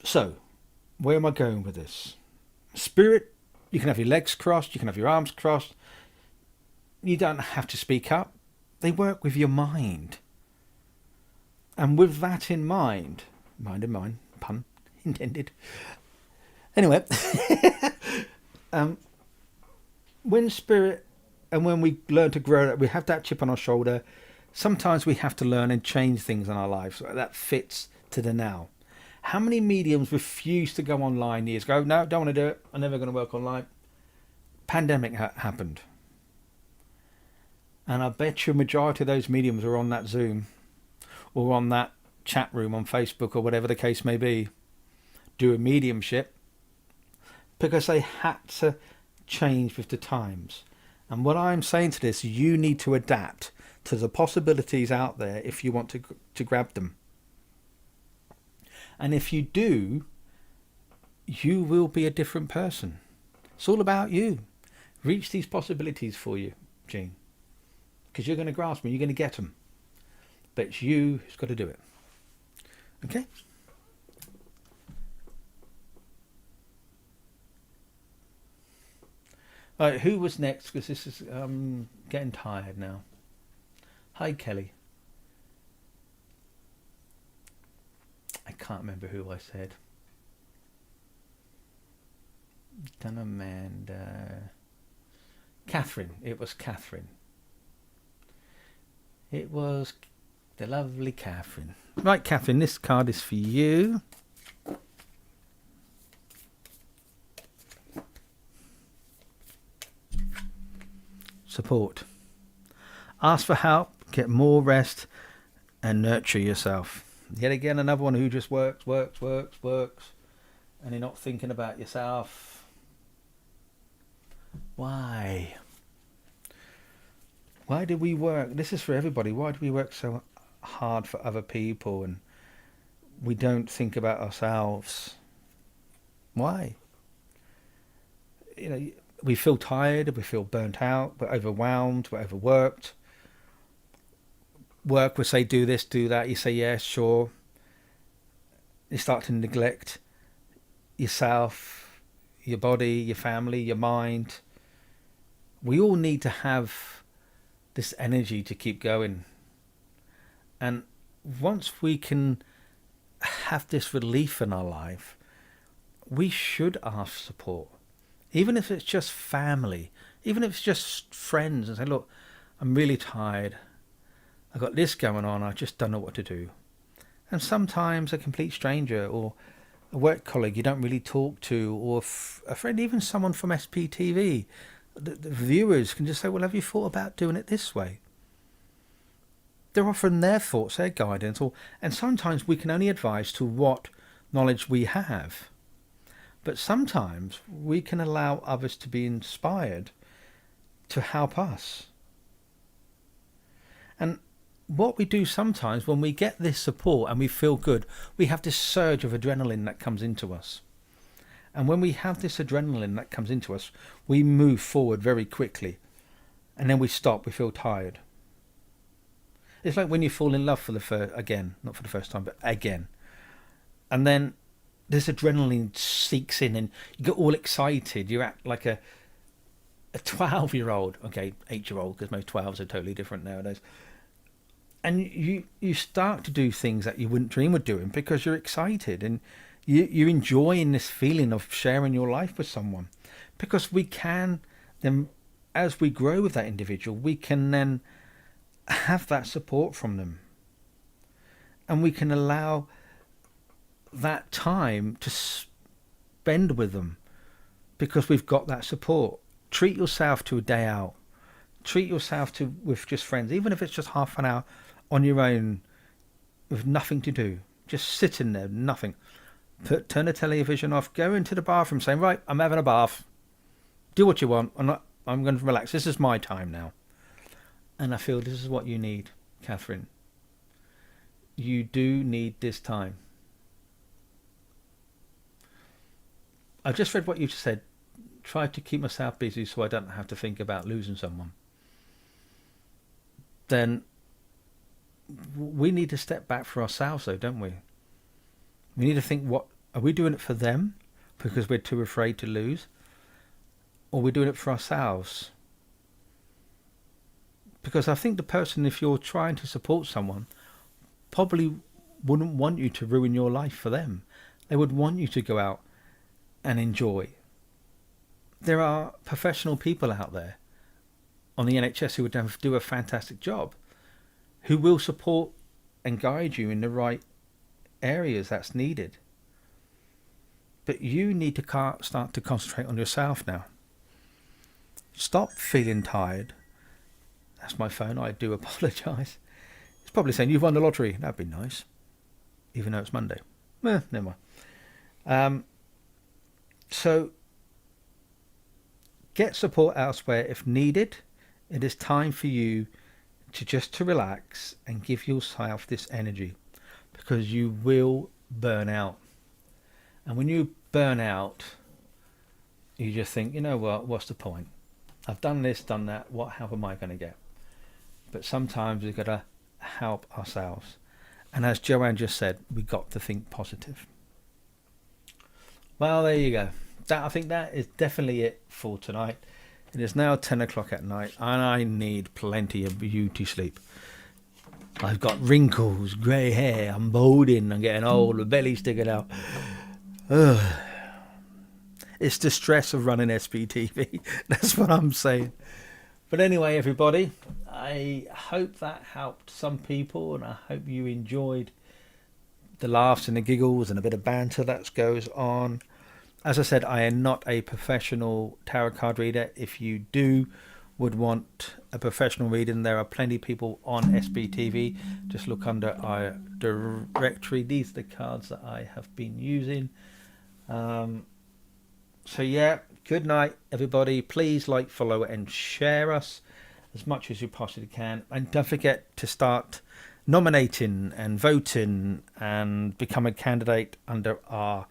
So, where am I going with this? Spirit, you can have your legs crossed, you can have your arms crossed. You don't have to speak up. They work with your mind. And with that in mind in mind, pun intended. Anyway, when spirit And when we learn to grow, we have that chip on our shoulder. Sometimes we have to learn and change things in our lives that fits to the now. How many mediums refused to go online years ago? No, don't want to do it. I'm never going to work online. Pandemic happened. And I bet you a majority of those mediums are on that Zoom or on that chat room on Facebook or whatever the case may be, doing mediumship, because they had to change with the times. And what I'm saying to this, you need to adapt to the possibilities out there if you want to grab them. And if you do, you will be a different person. It's all about you. Reach these possibilities for you, Gene. Because you're going to grasp them, you're going to get them. But it's you who's got to do it. Okay? All right, who was next? Because this is getting tired now. Hi, Kelly. I can't remember who I said. Done Amanda. Catherine. It was Catherine. It was the lovely Catherine. Right, Catherine, this card is for you. Support. Ask for help, get more rest, and nurture yourself. Yet again, another one who just works, and you're not thinking about yourself. Why? Why do we work? This is for everybody. Why do we work so hard for other people and we don't think about ourselves? Why? You know, we feel tired, we feel burnt out, we're overwhelmed, we're overworked. Work will say do this, do that. You say yes, sure. You start to neglect yourself, your body, your family, your mind. We all need to have this energy to keep going. And once we can have this relief in our life, we should ask support. Even if it's just family, even if it's just friends, and say, look, I'm really tired. I've got this going on. I just don't know what to do. And sometimes a complete stranger or a work colleague you don't really talk to, or a friend, even someone from SPTV, the viewers can just say, well, have you thought about doing it this way? They're offering their thoughts, their guidance, and sometimes we can only advise to what knowledge we have. But sometimes we can allow others to be inspired to help us. And what we do sometimes when we get this support and we feel good, we have this surge of adrenaline that comes into us. And when we have this adrenaline that comes into us, we move forward very quickly. And then we stop, we feel tired. It's like when you fall in love for the first, again, not for the first time, but again. And then this adrenaline seeks in and you get all excited. You act like a 12-year-old, okay, 8-year-old, because most 12s are totally different nowadays. And you start to do things that you wouldn't dream of doing because you're excited and you're enjoying this feeling of sharing your life with someone. Because we can then, as we grow with that individual, we can then have that support from them. And we can allow that time to spend with them because we've got that support. Treat yourself to a day out. Treat yourself with just friends, even if it's just half an hour on your own with nothing to do. Just sitting there, nothing. Turn the television off, go into the bathroom saying, right, I'm having a bath. Do what you want. I'm going to relax. This is my time now. And I feel this is what you need, Catherine. You do need this time. I've just read what you've said. Try to keep myself busy so I don't have to think about losing someone. Then we need to step back for ourselves, though, don't we? We need to think, what are we doing it for them because we're too afraid to lose? Or are we doing it for ourselves? Because I think the person, if you're trying to support someone, probably wouldn't want you to ruin your life for them. They would want you to go out and enjoy. There are professional people out there on the NHS who would do a fantastic job, who will support and guide you in the right areas that's needed. But you need to start to concentrate on yourself now. Stop feeling tired. That's my phone. I do apologise. It's probably saying you've won the lottery. That'd be nice. Even though it's Monday. Never mind. So get support elsewhere if needed. It is time for you to relax and give yourself this energy, because you will burn out. And when you burn out, you just think, you know what, what's the point? I've done this, done that, what help am I going to get? But sometimes we've got to help ourselves. And as Joanne just said, we've got to think positive. Well, there you go. I think that is definitely it for tonight. It is now 10 o'clock at night, and I need plenty of beauty sleep. I've got wrinkles, grey hair, I'm balding, I'm getting old, the belly's sticking out. Ugh. It's the stress of running SPTV. That's what I'm saying. But anyway, everybody, I hope that helped some people, and I hope you enjoyed the laughs and the giggles and a bit of banter that goes on. As I said, I am not a professional tarot card reader. If you would want a professional reading, there are plenty of people on SBTV. Just look under our directory. These are the cards that I have been using. So yeah, good night, everybody. Please like, follow, and share us as much as you possibly can. And don't forget to start nominating and voting and become a candidate under our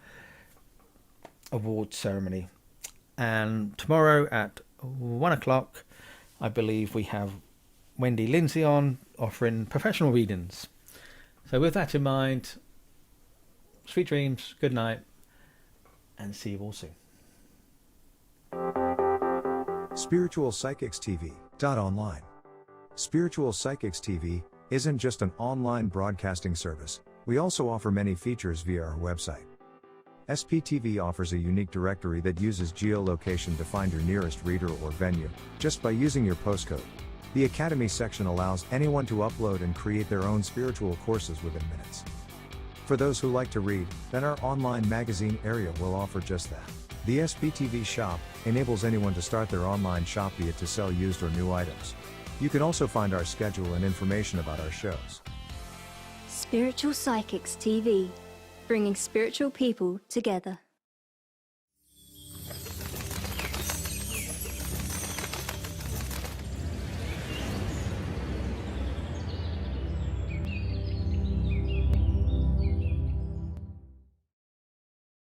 award ceremony. And tomorrow at 1 o'clock, I believe we have Wendy Lindsay on offering professional readings. So with that in mind, sweet dreams, good night, and see you all soon. Spiritual Psychics TV .online. Spiritual Psychics TV isn't just an online broadcasting service. We also offer many features via our website. SPTV offers a unique directory that uses geolocation to find your nearest reader or venue, just by using your postcode. The Academy section allows anyone to upload and create their own spiritual courses within minutes. For those who like to read, then our online magazine area will offer just that. The SPTV shop enables anyone to start their online shop, be it to sell used or new items. You can also find our schedule and information about our shows. Spiritual Psychics TV, bringing spiritual people together.